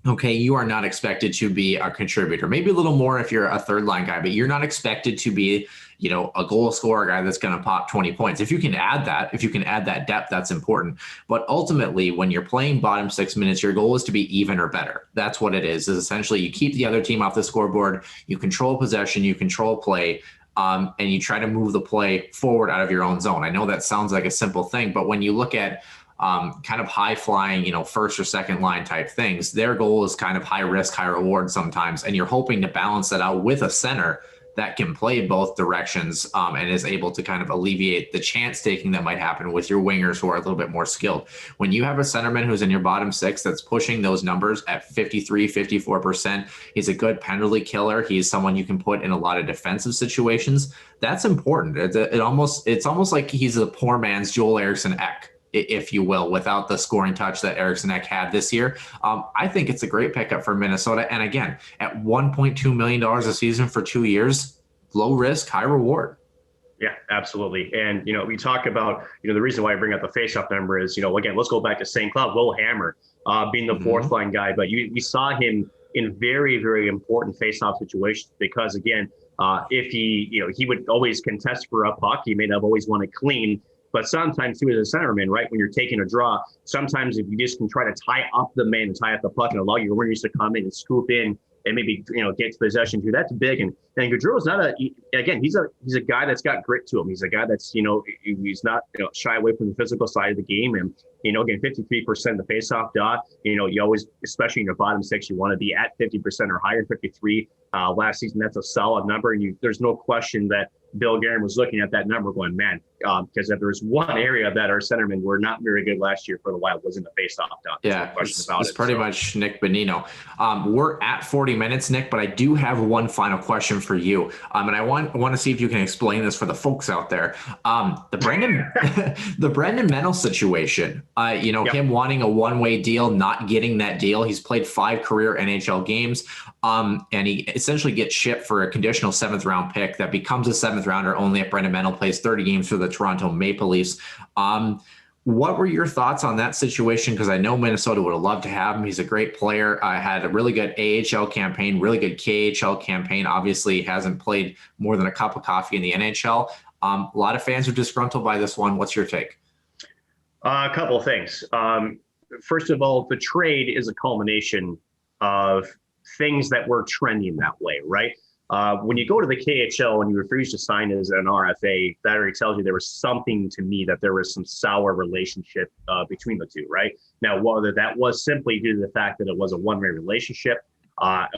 okay, you are not expected to be a contributor. Maybe a little more if you're a third line guy, but you're not expected to be, a goal scorer guy that's going to pop 20 points. If you can add that depth, that's important. But ultimately, when you're playing bottom 6 minutes, your goal is to be even or better. That's what it is essentially you keep the other team off the scoreboard, you control possession, you control play, and you try to move the play forward out of your own zone. I know that sounds like a simple thing, but when you look at kind of high flying, first or second line type things, their goal is kind of high risk, high reward sometimes. And you're hoping to balance that out with a center that can play both directions and is able to kind of alleviate the chance taking that might happen with your wingers who are a little bit more skilled. When you have a centerman who's in your bottom 6 that's pushing those numbers at 53, 54%, he's a good penalty killer. He's someone you can put in a lot of defensive situations. That's important. It's almost like he's a poor man's Joel Eriksson Ek. if you will, without the scoring touch that Eriksson Ek had this year. I think it's a great pickup for Minnesota. And again, at $1.2 million a season for 2 years, low risk, high reward. Yeah, absolutely. And, we talk about, the reason why I bring up the faceoff number is, again, let's go back to St. Cloud, Will Hammer being the fourth line guy. But we saw him in very, very important faceoff situations because, again, if he would always contest for a puck, he may not always want to clean. But sometimes, too, as a centerman, right, when you're taking a draw, sometimes if you just can try to tie up the man and tie up the puck and allow your wingers to come in and scoop in and maybe, get to possession too, that's big. And Goudreau is not he's a guy that's got grit to him. He's a guy that's, he's not shy away from the physical side of the game. And, again, 53% of the faceoff dot, you always, especially in your bottom six, you want to be at 50% or higher. 53 last season, that's a solid number. And there's no question that Bill Guerin was looking at that number going, man, because if there's one area that our centermen were not very good last year for the Wild was in the faceoff dot. Yeah, it's pretty much Nick Bonino. We're at 40 minutes, Nick, but I do have one final question for you. And I want to see if you can explain this for the folks out there. The Brendan Menell situation, him wanting a one-way deal, not getting that deal. He's played 5 career NHL games, and he essentially gets shipped for a conditional 7th round pick that becomes a 7th rounder only if Brendan Menell plays 30 games for the Toronto Maple Leafs. What were your thoughts on that situation? Because I know Minnesota would have loved to have him. He's a great player. Had a really good AHL campaign, really good KHL campaign. Obviously hasn't played more than a cup of coffee in the NHL. A lot of fans are disgruntled by this one. What's your take? A couple of things. First of all, the trade is a culmination of things that were trending that way, right? When you go to the KHL and you refuse to sign as an RFA, that already tells you there was something to me that there was some sour relationship between the two, right? Now, whether that was simply due to the fact that it was a one-way relationship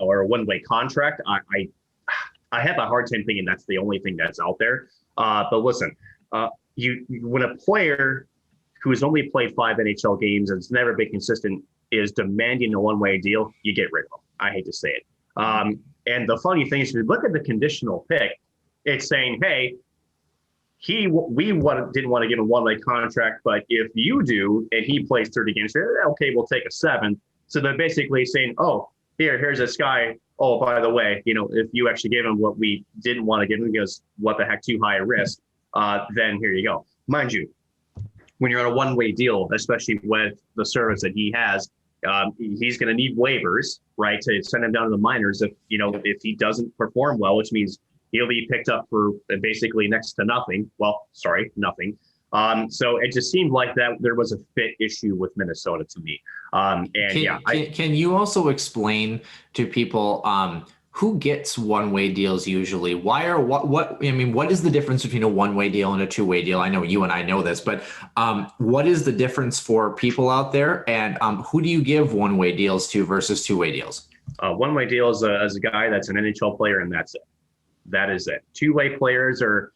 or a one-way contract, I have a hard time thinking that's the only thing that's out there. But listen, when a player who has only played 5 NHL games and has never been consistent is demanding a one-way deal, you get rid of them. I hate to say it. And the funny thing is, if you look at the conditional pick, it's saying, hey, didn't want to give him a one-way contract, but if you do and he plays 30 games, okay, we'll take a 7. So they're basically saying, oh, here's this guy. Oh, by the way, if you actually gave him what we didn't want to give him because what the heck, too high a risk, then here you go. Mind you, when you're on a one-way deal, especially with the service that he has, he's going to need waivers, right, to send him down to the minors if he doesn't perform well, which means he'll be picked up for basically next to nothing. Well, sorry, nothing. So it just seemed like that there was a fit issue with Minnesota to me. Can you also explain to people who gets one-way deals usually? What is the difference between a one-way deal and a two-way deal? I know you and I know this, but what is the difference for people out there? And who do you give one-way deals to versus two-way deals? One-way deal is a guy that's an NHL player, and that's it. That is it. Two-way players are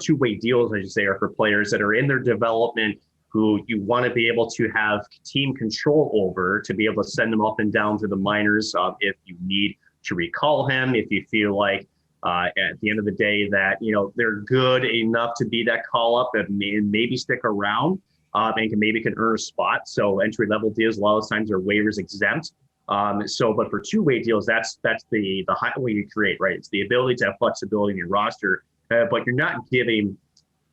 two-way deals, I should say, are for players that are in their development who you want to be able to have team control over to be able to send them up and down to the minors if you need to recall him, if you feel like at the end of the day that they're good enough to be that call up and maybe stick around and can earn a spot. So entry level deals a lot of times are waivers exempt. But for two-way deals, that's the highway you create, right? It's the ability to have flexibility in your roster, but you're not giving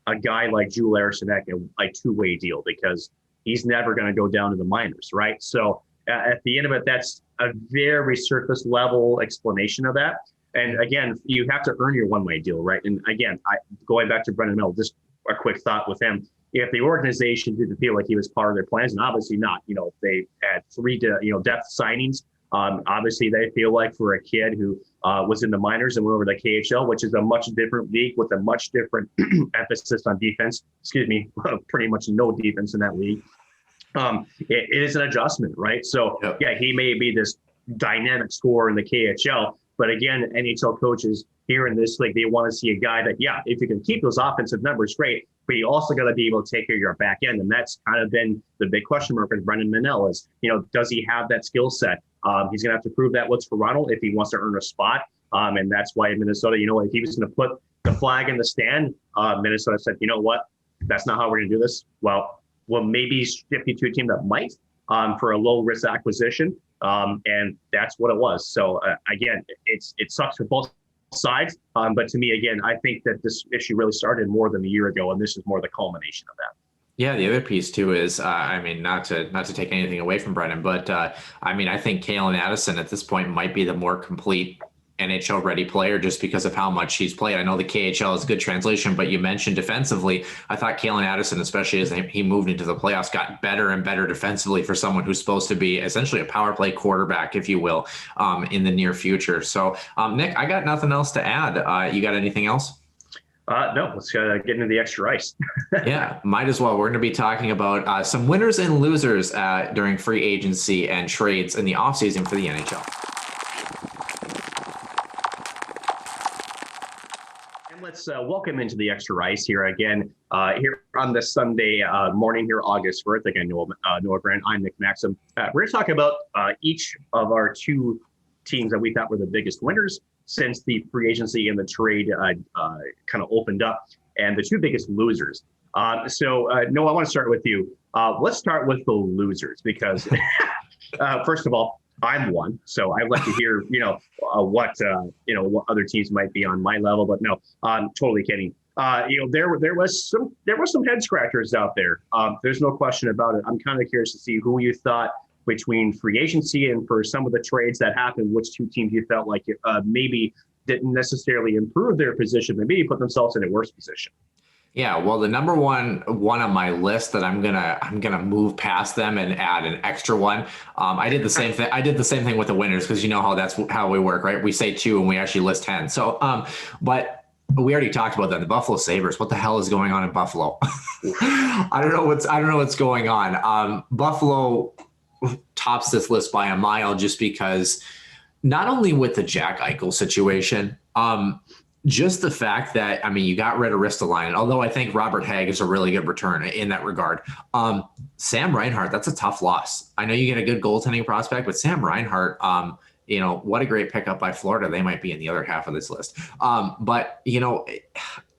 a guy like Joel Eriksson a two-way deal because he's never going to go down to the minors, right? So at the end of it, that's a very surface level explanation of that. And again, you have to earn your one-way deal, right? And again, going back to Brendan Menell, just a quick thought with him. If the organization didn't feel like he was part of their plans, and obviously not, they had 3 depth signings. Obviously they feel like for a kid who was in the minors and went over to the KHL, which is a much different league with a much different emphasis on defense, pretty much no defense in that league. It is an adjustment, right? So yeah, he may be this dynamic scorer in the KHL, but again, NHL coaches here in this league, they want to see a guy that, if you can keep those offensive numbers, great, but you also got to be able to take care of your back end. And that's kind of been the big question mark with Brendan Menell is, does he have that skill set? He's going to have to prove that with Toronto if he wants to earn a spot. And that's why in Minnesota, if he was going to put the flag in the stand, Minnesota said, you know what, that's not how we're going to do this. Well, will maybe shift you to a team that might for a low risk acquisition. And that's what it was. So again, it sucks for both sides. But to me, again, I think that this issue really started more than a year ago, and this is more the culmination of that. Yeah, the other piece too is, not to take anything away from Brennan, but I think Calen Addison at this point might be the more complete NHL ready player just because of how much he's played. I know the KHL is a good translation, but you mentioned defensively. I thought Calen Addison, especially as he moved into the playoffs, got better and better defensively for someone who's supposed to be essentially a power play quarterback, if you will, in the near future. So, Nick, I got nothing else to add. You got anything else? No, let's get into the extra ice. Yeah, might as well. We're going to be talking about some winners and losers during free agency and trades in the offseason for the NHL. And let's welcome into the extra ice here again, here on this Sunday morning here, August 1st. Again, Noah Grant, I'm Nick Maxim. We're going to talk about each of our two teams that we thought were the biggest winners since the free agency and the trade kind of opened up, and the two biggest losers. So, Noah, I want to start with you. Let's start with the losers because, first of all, I'm one, so I'd like to hear, what other teams might be on my level. But no, I'm totally kidding. There was some head scratchers out there. There's no question about it. I'm kind of curious to see who you thought between free agency and for some of the trades that happened, which two teams you felt like maybe didn't necessarily improve their position, but maybe put themselves in a worse position. Yeah, well, the number one on my list that I'm gonna move past them and add an extra one. I did the same thing. I did the same thing with the winners because you know how that's how we work, right? We say 2 and we actually list 10. So, but we already talked about that. The Buffalo Sabres. What the hell is going on in Buffalo? I don't know what's going on. Buffalo tops this list by a mile just because not only with the Jack Eichel situation, just the fact that, you got rid of Ristolainen, although I think Robert Hagg is a really good return in that regard. Sam Reinhardt, that's a tough loss. I know you get a good goaltending prospect, but Sam Reinhardt, what a great pickup by Florida. They might be in the other half of this list. But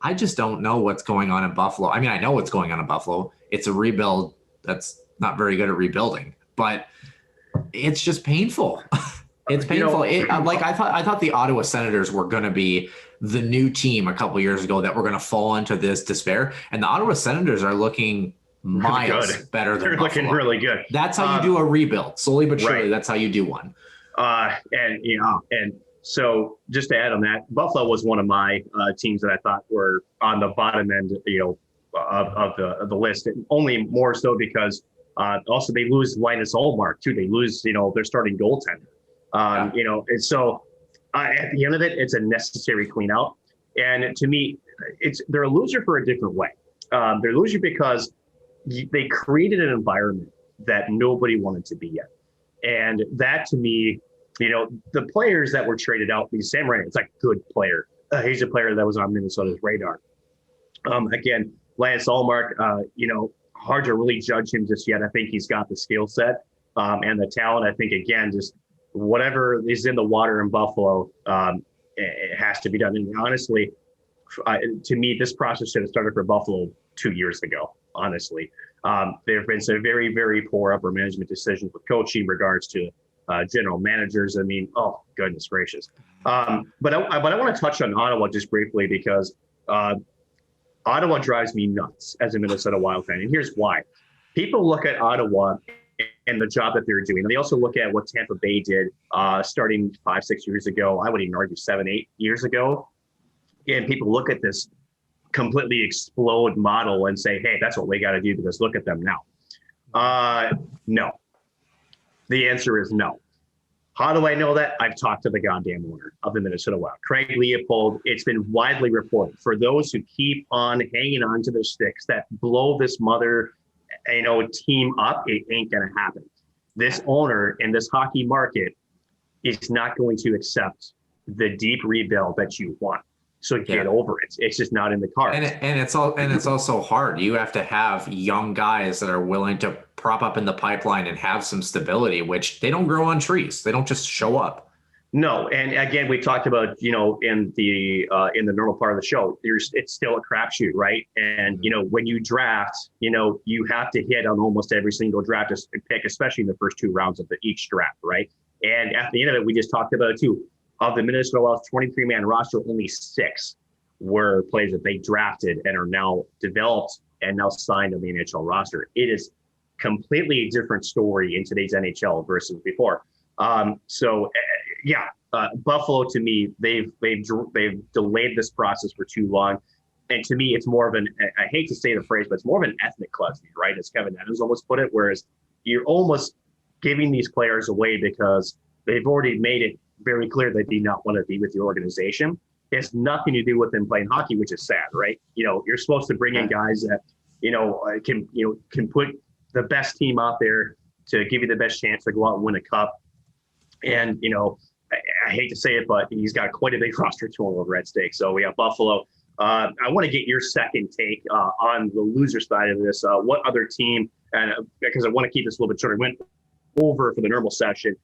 I just don't know what's going on in Buffalo. I know what's going on in Buffalo. It's a rebuild that's not very good at rebuilding, but it's just painful. It's painful. I thought the Ottawa Senators were going to be the new team a couple years ago that were going to fall into this despair, and the Ottawa Senators are looking miles better than They're Buffalo. looking really good. That's how you do a rebuild, slowly but surely. Right. That's how you do one. And so just to add on that, Buffalo was one of my teams that I thought were on the bottom end, of the list. And only more so because also they lose Linus Ullmark too. They lose, their starting goaltender. And so at the end of it, it's a necessary clean out. And to me, they're a loser for a different way. They're a loser because they created an environment that nobody wanted to be in. And that to me, the players that were traded out, Sam Reinhardt, it's like a good player. He's a player that was on Minnesota's radar. Again, Linus Ullmark, hard to really judge him just yet. I think he's got the skill set and the talent. I think, again, just whatever is in the water in Buffalo, it has to be done. And honestly, to me, this process should have started for Buffalo 2 years ago, honestly. There have been some very, very poor upper management decisions with coaching in regards to general managers. Oh, goodness gracious. But I want to touch on Ottawa just briefly because Ottawa drives me nuts as a Minnesota Wild fan. And here's why. People look at Ottawa and the job that they're doing. And they also look at what Tampa Bay did starting 5-6 years ago. I would even argue 7-8 years ago. And people look at this completely explode model and say, hey, that's what we got to do because look at them now. No. The answer is no. How do I know that? I've talked to the goddamn owner of the Minnesota Wild, Craig Leopold. It's been widely reported. For those who keep on hanging on to their sticks that blow this mother team up, it ain't going to happen. This owner in this hockey market is not going to accept the deep rebuild that you want. So get over it. It's just not in the cards. And it's also hard. You have to have young guys that are willing to prop up in the pipeline and have some stability, which they don't grow on trees. They don't just show up. No, and again, we talked about, in the normal part of the show, it's still a crapshoot, right? And when you draft, you have to hit on almost every single draft pick, especially in the first 2 rounds of each draft, right? And at the end of it, we just talked about it too. Of the Minnesota Wild's 23-man roster, only 6 were players that they drafted and are now developed and now signed on the NHL roster. It is completely a different story in today's NHL versus before. Buffalo, to me, they've delayed this process for too long, and to me, it's more of I hate to say the phrase, but it's more of an ethnic cleansing, right? As Kevin Adams almost put it, whereas you're almost giving these players away because they've already made it very clear that they do not want to be with the organization. It has nothing to do with them playing hockey, which is sad, right? You're supposed to bring in guys that can put the best team out there to give you the best chance to go out and win a cup. And I hate to say it, but he's got quite a big roster to him over at stake. So we have Buffalo. I want to get your second take on the loser side of this. What other team, and because I want to keep this a little bit shorter, went over for the normal session.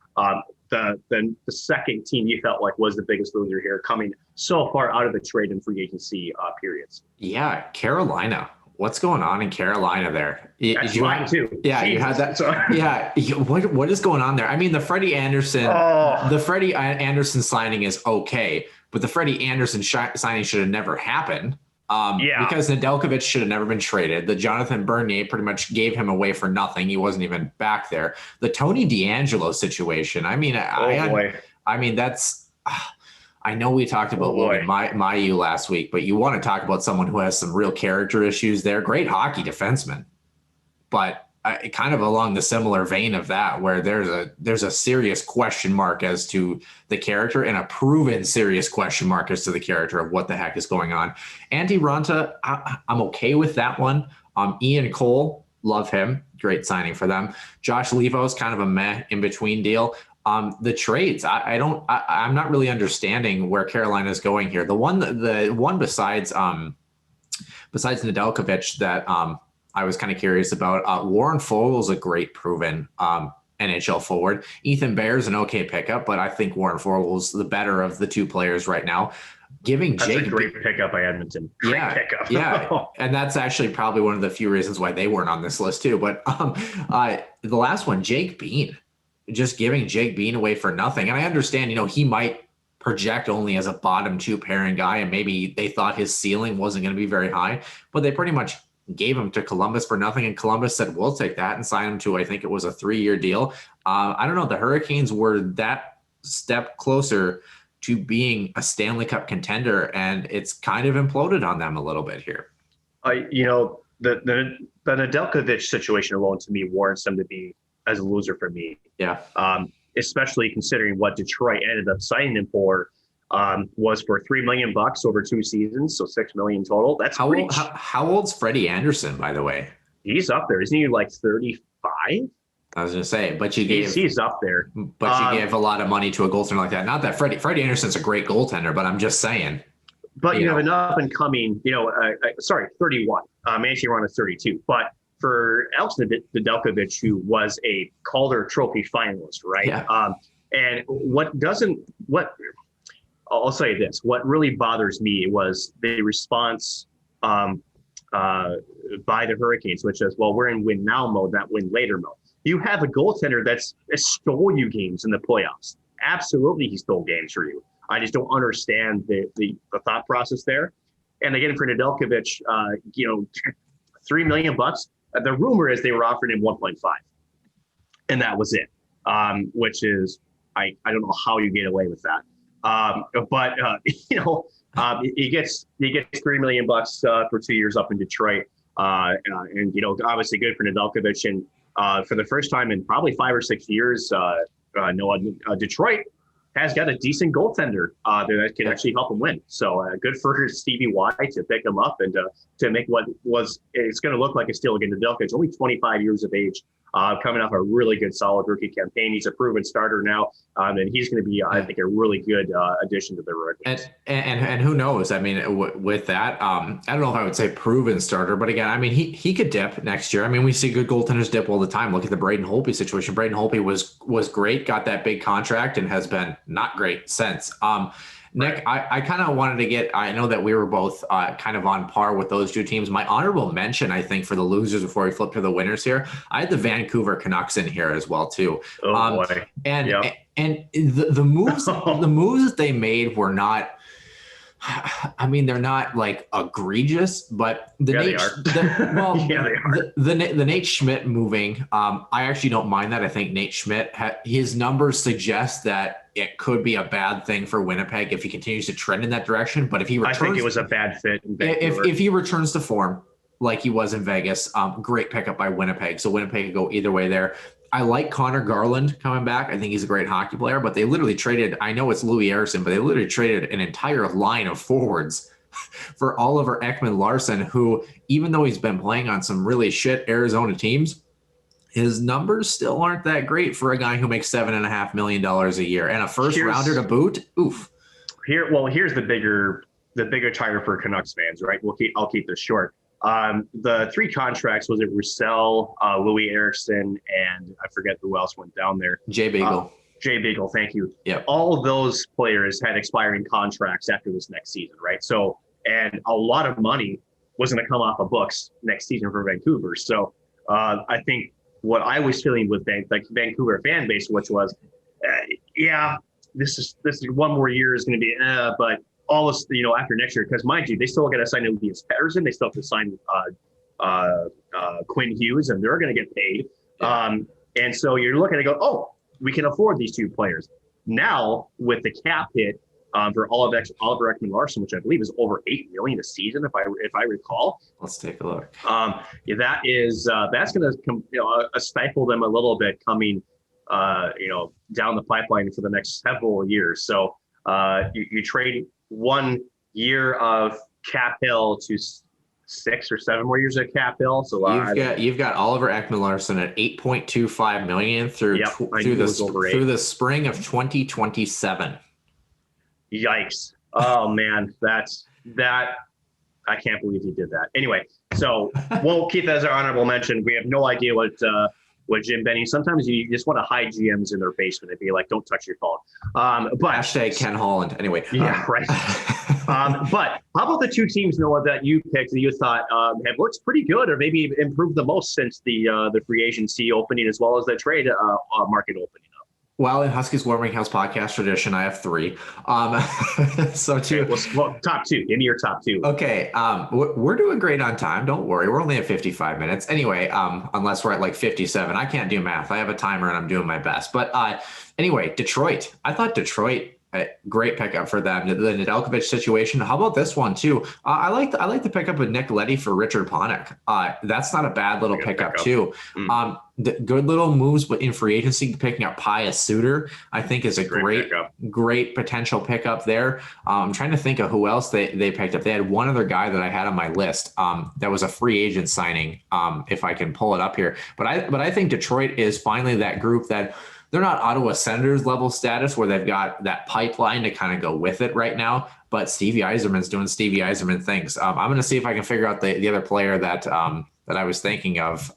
The second team you felt like was the biggest loser here, coming so far out of the trade and free agency periods. Yeah, Carolina. What's going on in Carolina there? That's mine too. Yeah, Jesus. You had that. Yeah, what is going on there? I mean, the Freddie Anderson signing is okay, but the Freddie Anderson signing should have never happened. Because Nedeljkovic should have never been traded. The Jonathan Bernier pretty much gave him away for nothing. He wasn't even back there. The Tony DeAngelo situation. I mean, that's. I know we talked about Logan Mailloux last week, but you want to talk about someone who has some real character issues there. Great hockey defenseman, but kind of along the similar vein of that, where there's a serious question mark as to the character and a proven serious question mark as to the character of what the heck is going on. Antti Ranta, I'm okay with that one. Ian Cole, love him. Great signing for them. Josh Levo's kind of a meh in between deal. The trades, I'm not really understanding where Carolina is going here. The one besides Nedeljkovic that I was kind of curious about. Warren Fogel's a great proven NHL forward. Ethan Bear's an okay pickup, but I think Warren Fogel's the better of the 2 players right now. That's a great pickup by Edmonton. Great pickup. Yeah, and that's actually probably one of the few reasons why they weren't on this list too. But the last one, Jake Bean. Just giving Jake Bean away for nothing. And I understand, he might project only as a bottom 2 pairing guy, and maybe they thought his ceiling wasn't going to be very high, but they pretty much gave him to Columbus for nothing. And Columbus said, we'll take that, and sign him to, I think it was a 3-year deal. I don't know. The Hurricanes were that step closer to being a Stanley Cup contender, and it's kind of imploded on them a little bit here. The Nedeljkovic situation alone to me warrants them to be as a loser for me. Yeah. Especially considering what Detroit ended up signing him for was for $3 million over 2 seasons. So $6 million total. That's how old's Freddie Anderson, by the way? He's up there. Isn't he like 35? I was going to say, but he's up there. But you gave a lot of money to a goaltender like that. Not that Freddie Anderson's a great goaltender, but I'm just saying. But you have an up and coming, 31. Antti Ranta 32. But for Alex Nedeljkovic, who was a Calder Trophy finalist, right? Yeah. And I'll say this, what really bothers me was the response by the Hurricanes, which is, well, we're in win now mode, not win later mode. You have a goaltender that stole you games in the playoffs. Absolutely, he stole games for you. I just don't understand the thought process there. And again, for Nedeljkovic, $3 million. The rumor is they were offering him 1.5, and that was it. Which is, I don't know how you get away with that. He gets $3 million for 2 years up in Detroit, and obviously good for Nedeljkovic. And for the first time in probably 5 or 6 years, Detroit has got a decent goaltender that can actually help him win. So good for Stevie Y to pick him up and to make what it's going to look like a steal again. Nedeljkovic, only 25 years of age. coming off a really good, solid rookie campaign. He's a proven starter now, and he's going to be, I think, a really good addition to the rookies. And who knows? I mean, with that, I don't know if I would say proven starter, but again, I mean, he could dip next year. I mean, we see good goaltenders dip all the time. Look at the Braden Holtby situation. Braden Holtby was great, got that big contract, and has been not great since. Nick, I kind of wanted to get, I know that we were both kind of on par with those two teams. My honorable mention, I think, for the losers before we flip to the winners here, I had the Vancouver Canucks in here as well, too. Oh, boy. And the moves, the moves that they made were not, I mean, they're not like egregious, but the Nate Schmidt moving, I actually don't mind that. I think Nate Schmidt, his numbers suggest that it could be a bad thing for Winnipeg if he continues to trend in that direction. But if he returns, I think it was a bad fit in Vancouver. If he returns to form like he was in Vegas, great pickup by Winnipeg. So Winnipeg could go either way there. I like Connor Garland coming back. I think he's a great hockey player, but they literally traded, I know it's Louis Eriksson, but they literally traded an entire line of forwards for Oliver Ekman-Larsson, who, even though he's been playing on some really shit Arizona teams, his numbers still aren't that great for a guy who makes $7.5 million a year and a first rounder to boot. Oof. Here's the bigger tire for Canucks fans, right? I'll keep this short. The three contracts, was it Roussel, Louis Eriksson, and I forget who else went down there. Jay Beagle. Jay Beagle, thank you. Yep. All of those players had expiring contracts after this next season, right? So, and a lot of money was going to come off the books next season for Vancouver. So, I think what I was feeling with Vancouver fan base, which was, this is one more year is going to be, but all this, after next year, because mind you, they still got to sign Elias Pettersson, they still have to sign Quinn Hughes, and they're going to get paid. Yeah. And so you're looking to go, oh, we can afford these two players. Now with the cap hit for Oliver Ekman-Larsson, which I believe is over $8 million a season, if I recall. Let's take a look. That's going to stifle them a little bit coming, down the pipeline for the next several years. So you trade 1 year of cap hill to 6 or 7 more years of cap hill. So you've got Oliver Ekman-Larsson at $8.25 million through the spring of 2027. Yikes! Oh man, that I can't believe he did that. Anyway, so we'll keep that as our honorable mention. We have no idea what Jim Benning. Sometimes you just want to hide GMs in their basement and be like, "Don't touch your phone." But hashtag Ken Holland. Anyway, yeah, right. But how about the two teams, Noah, that you picked that you thought have looked pretty good, or maybe improved the most since the free agency opening, as well as the trade market opening up? Well, in Huskies Warming House podcast tradition, I have 3. So two. Okay, well, top 2. Give me your top 2. Okay. We're doing great on time. Don't worry. We're only at 55 minutes. Anyway, unless we're at like 57. I can't do math. I have a timer and I'm doing my best. But anyway, Detroit. I thought Detroit, great pickup for them. The Nedeljkovic situation. How about this one too? I like the pickup of Nick Leddy for Richard Panik. That's not a bad little pickup too. The good little moves, but in free agency, picking up Pius Suter, I think is a great potential pickup there. I'm trying to think of who else they picked up. They had one other guy that I had on my list that was a free agent signing. If I can pull it up here, but I think Detroit is finally that group that. They're not Ottawa Senators level status where they've got that pipeline to kind of go with it right now. But Stevie Yzerman's doing Stevie Yzerman things. I'm going to see if I can figure out the other player that I was thinking of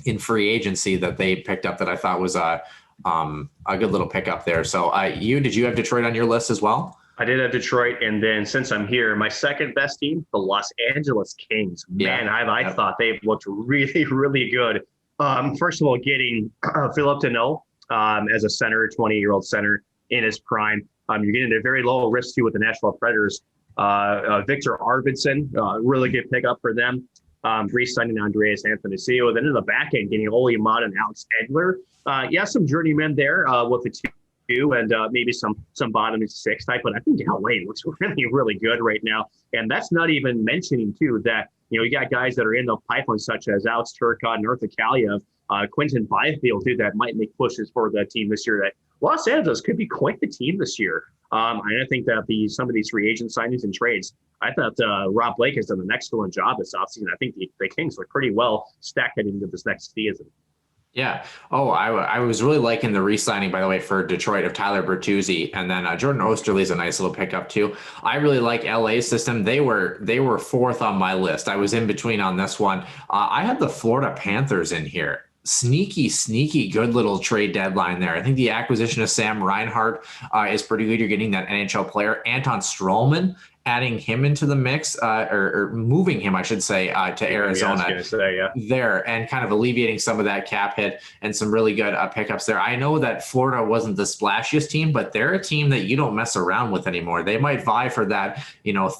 in free agency that they picked up that I thought was a good little pickup there. So did you have Detroit on your list as well? I did have Detroit, and then since I'm here, my second best team, the Los Angeles Kings. Man, I thought they've looked really, really good. First of all, getting Philip Deneau as a center, 20-year-old center in his prime. You're getting a very low risk too with the Nashville Predators. Victor Arvidsson, really good pickup for them. Re-signing Andreas Athanasiou. Then in the back end, getting Oli Mott and Alex Edler. Some journeymen there with the 2 and maybe some bottom 6 type. But I think Al Lane looks really, really good right now. And that's not even mentioning too that you got guys that are in the pipeline such as Alex Turcotte and Arthur Kaliev, Quinton Byfield too that might make pushes for the team this year. That Los Angeles could be quite the team this year. And I think that some of these free agent signings and trades, I thought Rob Blake has done an excellent job this offseason. I think the Kings look pretty well stacked heading into this next season. Yeah. Oh, I was really liking the re-signing, by the way, for Detroit of Tyler Bertuzzi, and then Jordan Osterley's a nice little pickup too. I really like LA's system. They were fourth on my list. I was in between on this one. I had the Florida Panthers in here. Sneaky good little trade deadline there. I think the acquisition of Sam Reinhardt is pretty good. You're getting that NHL player. Anton Stralman, adding him into the mix, or moving him, I should say, to Arizona there, and kind of alleviating some of that cap hit and some really good pickups there. I know that Florida wasn't the splashiest team, but they're a team that you don't mess around with anymore. They might vie for that,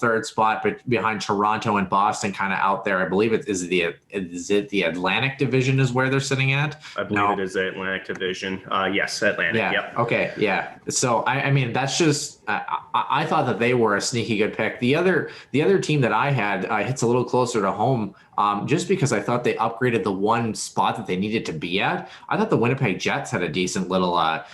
third spot, but behind Toronto and Boston, kind of out there. I believe is it the Atlantic Division is where they're sitting at? I believe it is the Atlantic Division. Yes, Atlantic. Yeah. Yep. Okay. Yeah. So I mean, that's just I thought that they were a sneaky good pick. The other team that I had hits a little closer to home, just because I thought they upgraded the one spot that they needed to be at. I thought the Winnipeg Jets had a decent little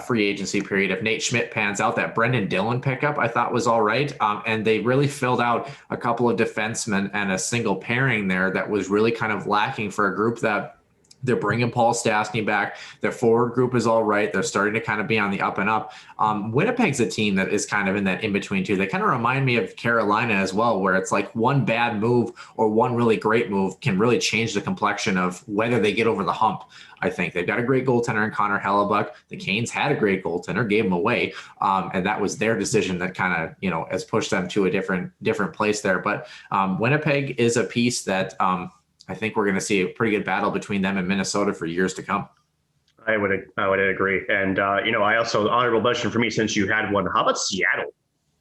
free agency period. If Nate Schmidt pans out, that Brendan Dillon pickup I thought was all right, and they really filled out a couple of defensemen and a single pairing there that was really kind of lacking for a group that. They're bringing Paul Stastny back. Their forward group is all right. They're starting to kind of be on the up and up. Winnipeg's a team that is kind of in that in-between too. They kind of remind me of Carolina as well, where it's like one bad move or one really great move can really change the complexion of whether they get over the hump. I think they've got a great goaltender in Connor Hellebuck. The Canes had a great goaltender, gave him away. And that was their decision that kind of, has pushed them to a different place there. But Winnipeg is a piece that, I think we're going to see a pretty good battle between them and Minnesota for years to come. I would agree. And, I also, honorable mention for me, since you had one, how about Seattle?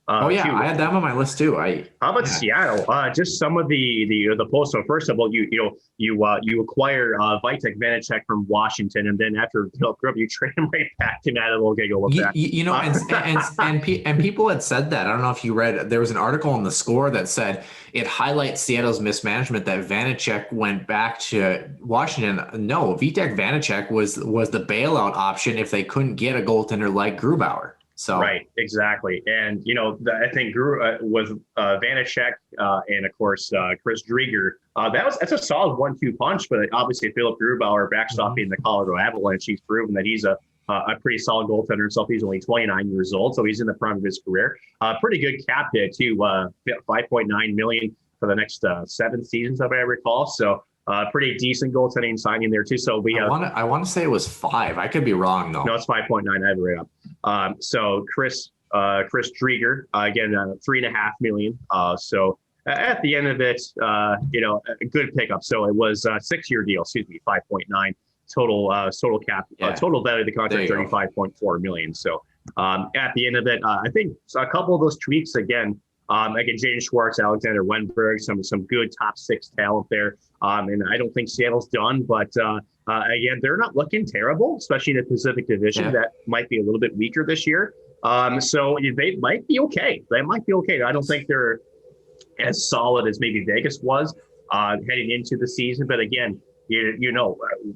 I had them on my list too. How about Seattle? Just some of the posts. So first of all, you acquire Vitek Vanacek from Washington, and then after Philip Grub, you trade him right back to Matt. We'll go with that. And people had said that. I don't know if you read. There was an article in the Score that said it highlights Seattle's mismanagement that Vanacek went back to Washington. No, Vitek Vanacek was the bailout option if they couldn't get a goaltender like Grubauer. So right, exactly, and I think with Vanacek and of course Chris Drieger, that's a solid 1-2 punch. But obviously Philip Grubauer backstopping the Colorado Avalanche, he's proven that he's a pretty solid goaltender himself. He's only 29 years old, so he's in the prime of his career. Pretty good cap hit too, $5.9 million for the next 7 seasons, if I recall. So. Pretty decent goaltending signing there too. So we I want to say it was 5. I could be wrong though. No, it's 5.9. I have it right up. So Chris Drieger, again, $3.5 million. So at the end of it, a good pickup. So it was a 6-year deal. 5.9 total cap. Total value of the contract, $35.4 million. So at the end of it, I think a couple of those tweaks again. Jaden Schwartz, Alexander Wenberg, some good top 6 talent there. And I don't think Seattle's done, but again, they're not looking terrible, especially in the Pacific Division. That might be a little bit weaker this year. So they might be okay. I don't think they're as solid as maybe Vegas was heading into the season. But again,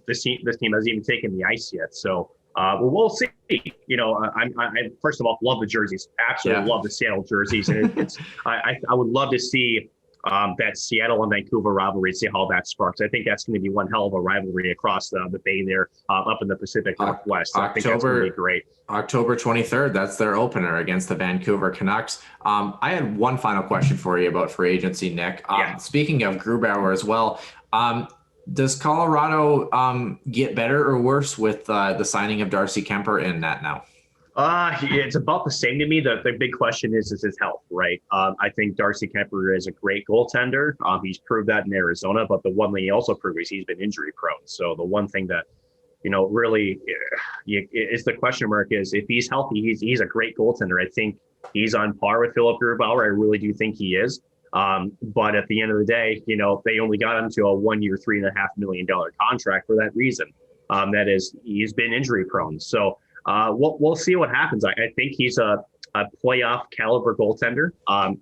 this team hasn't even taken the ice yet. So we'll see. I first of all love the jerseys. Absolutely love the Seattle jerseys, and I would love to see that Seattle and Vancouver rivalry. See how that sparks. I think that's going to be one hell of a rivalry across the bay there, up in the Pacific Northwest. I think that's going to be great. October 23rd. That's their opener against the Vancouver Canucks. I had one final question for you about free agency, Nick. Speaking of Grubauer as well. Does Colorado get better or worse with the signing of Darcy Kemper in that now? It's about the same to me. The big question is his health, right? I think Darcy Kemper is a great goaltender. He's proved that in Arizona, but the one thing he also proved is he's been injury prone. So the one thing that, really is the question mark is if he's healthy, he's a great goaltender. I think he's on par with Philip Grubauer. I really do think he is. But at the end of the day, they only got him to a 1-year, $3.5 million contract for that reason. That is, he's been injury prone. So we'll see what happens. I think he's a playoff caliber goaltender.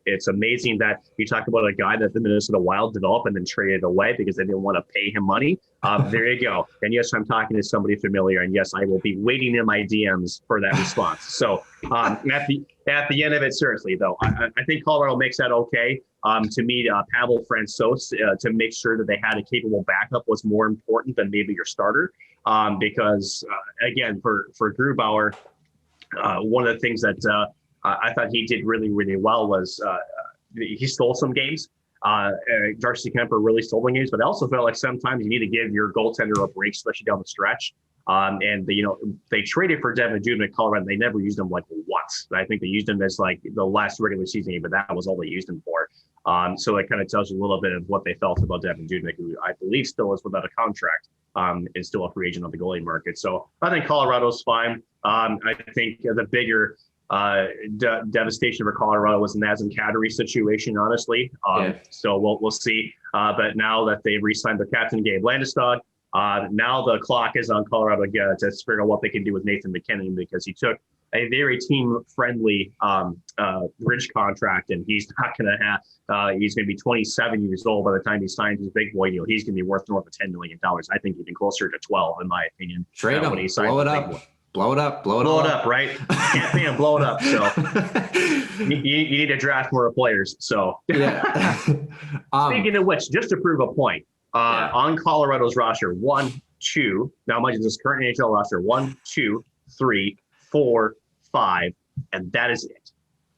It's amazing that you talk about a guy that the Minnesota Wild developed and then traded away because they didn't want to pay him money. There you go. And yes, I'm talking to somebody familiar, and yes, I will be waiting in my DMs for that response. So at the end of it, seriously though, I think Colorado makes that okay. To me, Pavel Francouz, to make sure that they had a capable backup was more important than maybe your starter. Because again, for Grubauer, one of the things that I thought he did really, really well was he stole some games. Darcy Campbell really stole the games, but I also felt like sometimes you need to give your goaltender a break, especially down the stretch. And they traded for Devin Dubnyk in Colorado. And they never used him like once. I think they used him as like the last regular season game, but that was all they used him for. So it kind of tells you a little bit of what they felt about Devin Dubnyk, who I believe still is without a contract, is still a free agent on the goalie market. So I think Colorado's fine. I think the bigger devastation for Colorado was the Nazem Kadri situation, honestly. So we'll see. But now that they've re-signed their captain, Gabe Landeskog, now the clock is on Colorado to figure out what they can do with Nathan McKinnon, because he took a very team-friendly bridge contract, and he's not going to have. He's going to be 27 years old by the time he signs his big boy deal. He's going to be worth north of $10 million. I think even closer to 12, in my opinion. Trade him. Blow it up. Blow it up. Blow it up, right? Can't pay him, blow it up. So you need to draft more players. So yeah. Speaking of which, just to prove a point, on Colorado's roster, 1, 2. Now, mind you, this current NHL roster, 1, 2, 3, 4, 5, and that is it.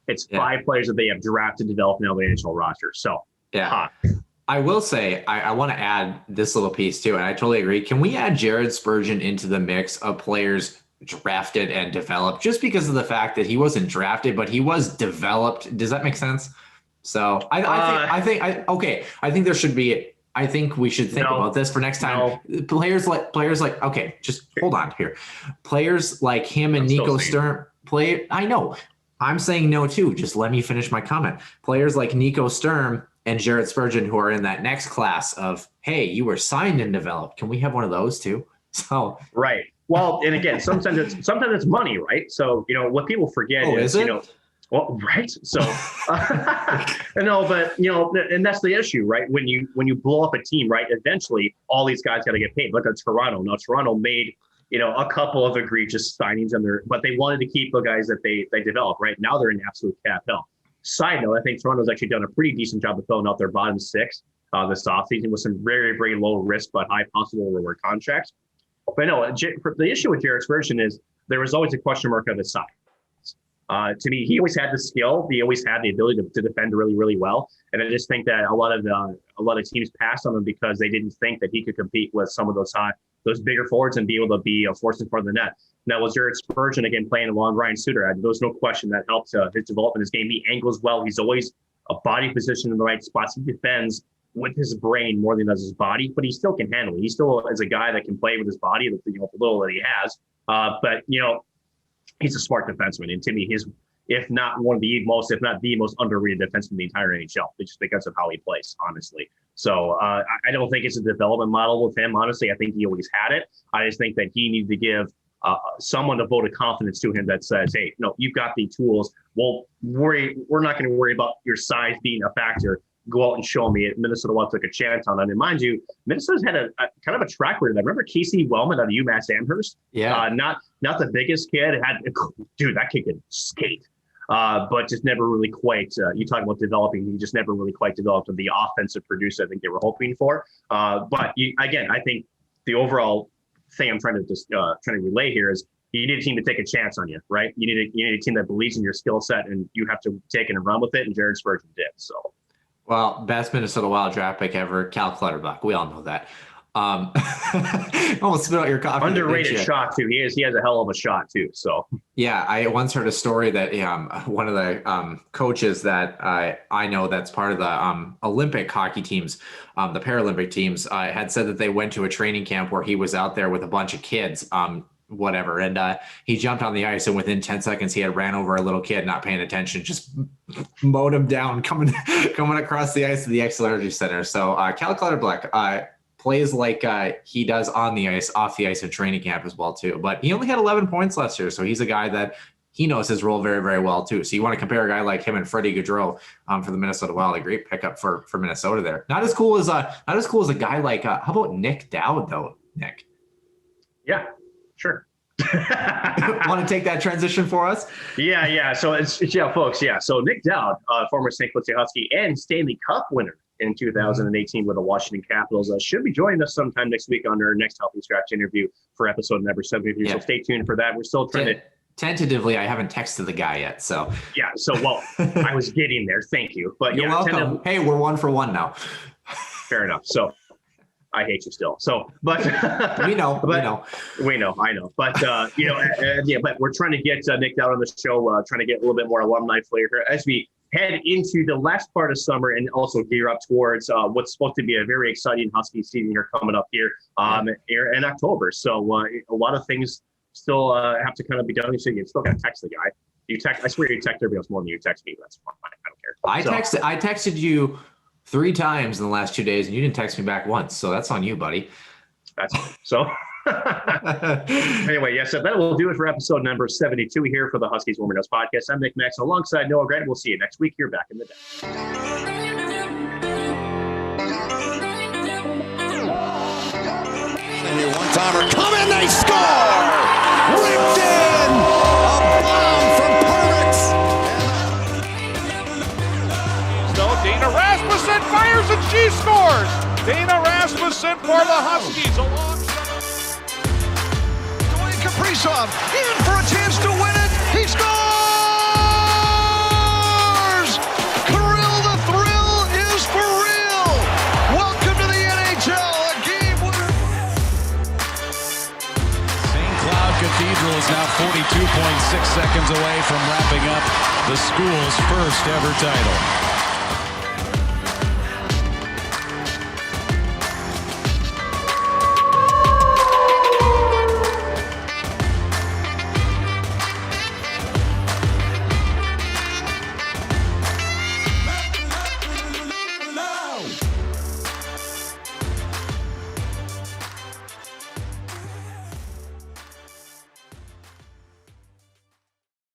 It's 5 players that they have drafted, developed now on the NHL roster. So I will say, I want to add this little piece too, and I totally agree. Can we add Jared Spurgeon into the mix of players drafted and developed, just because of the fact that he wasn't drafted, but he was developed? Does that make sense? So I think there should be. I think we should think about this for next time. Players like okay, just hold on here. Players like him and Nico Sturm I know. I'm saying no too. Just let me finish my comment. Players like Nico Sturm and Jared Spurgeon, who are in that next class of, hey, you were signed and developed. Can we have one of those too? So right. Well, and again, sometimes it's money, right? So what people forget is well, right. So no, but and that's the issue, right? When you blow up a team, right? Eventually, all these guys got to get paid. Look at Toronto. Now Toronto made a couple of egregious signings but they wanted to keep the guys that they developed. Right now, they're in absolute cap hell. Side note, I think Toronto's actually done a pretty decent job of filling out their bottom 6 this offseason with some very, very low risk but high possible reward contracts. But no, the issue with Jared Spurgeon is there was always a question mark of his size. To me, he always had the skill. He always had the ability to defend really, really well. And I just think that a lot of teams passed on him because they didn't think that he could compete with some of those bigger forwards and be able to be a force in front of the net. Now, was Jared Spurgeon again playing along Ryan Suter? There's no question that helped his development, his game. He angles well. He's always a body position in the right spots. He defends with his brain more than he does his body, but he still can handle it. He still is a guy that can play with his body, the little that he has. But he's a smart defenseman, and to me, if not the most underrated defenseman in the entire NHL, just because of how he plays, honestly. So I don't think it's a development model with him. Honestly, I think he always had it. I just think that he needs to give someone a vote of confidence to him that says, hey, no, you've got the tools. We're not going to worry about your size being a factor. Go out and show me it. Minnesota Wild took a chance on it. And mind you, Minnesota's had a kind of a track record. I remember Casey Wellman out of UMass Amherst. Yeah. Not the biggest kid. That kid could skate. But just never really quite, you talk about developing, he just never really quite developed the offensive producer I think they were hoping for. But again, I think the overall thing I'm trying to relay here is you need a team to take a chance on you, right? You need a team that believes in your skill set, and you have to take it and run with it, and Jared Spurgeon did. So. Well, best Minnesota Wild draft pick ever, Cal Clutterbuck. We all know that. Almost spit out your coffee. Underrated shot too. He has a hell of a shot too. So yeah, I once heard a story that one of the coaches that I know that's part of the Olympic hockey teams, the Paralympic teams, had said that they went to a training camp where he was out there with a bunch of kids. Whatever. And he jumped on the ice, and within 10 seconds, he had ran over a little kid, not paying attention, just mowed him down, coming across the ice to the Xcel Energy Center. So Cal Clutterbuck plays like he does on the ice, off the ice in training camp as well, too. But he only had 11 points last year. So he's a guy that he knows his role very, very well too. So you want to compare a guy like him and Freddie Goudreau for the Minnesota Wild, a great pickup for Minnesota there. Not as cool as a guy like how about Nick Dowd though, Nick? Yeah, sure. Want to take that transition for us? Yeah. So it's folks. Yeah. So Nick Dowd, former St. Cloud State Husky and Stanley Cup winner in 2018 with the Washington Capitals, should be joining us sometime next week on our next Healthy Scratch interview for episode number 73. Yeah. So stay tuned for that. We're still trying to. Tentatively, I haven't texted the guy yet, so. Yeah, well, I was getting there. Thank you. But you're welcome. Hey, we're 1 for 1 now. Fair enough. So I hate you still. So, but we know. I know. But but we're trying to get Nick Dowd on the show, trying to get a little bit more alumni flavor as we head into the last part of summer and also gear up towards what's supposed to be a very exciting Husky season here coming up here in October. So a lot of things still have to kind of be done. So you still got to text the guy. I swear you text everybody else more than you text me. That's fine. I don't care. I texted you 3 times in the last 2 days, and you didn't text me back once. So that's on you, buddy. That's fine. So anyway, yes, so that will do it for episode number 72 here for the Huskies Warmer Notes podcast. I'm Nick Max alongside Noah Grant. We'll see you next week here back in the day. One-timer coming, they score! Ripped in! A bomb from Permix! So Dana Rasmussen fires and she scores! Dana Rasmussen for the Huskies alongside Dwayne Kaprizov in for a chance to win it! He scores! Kirill the Thrill is for real! Welcome to the NHL, a game winner! St. Cloud Cathedral is now 42.6 seconds away from wrapping up the school's first ever title.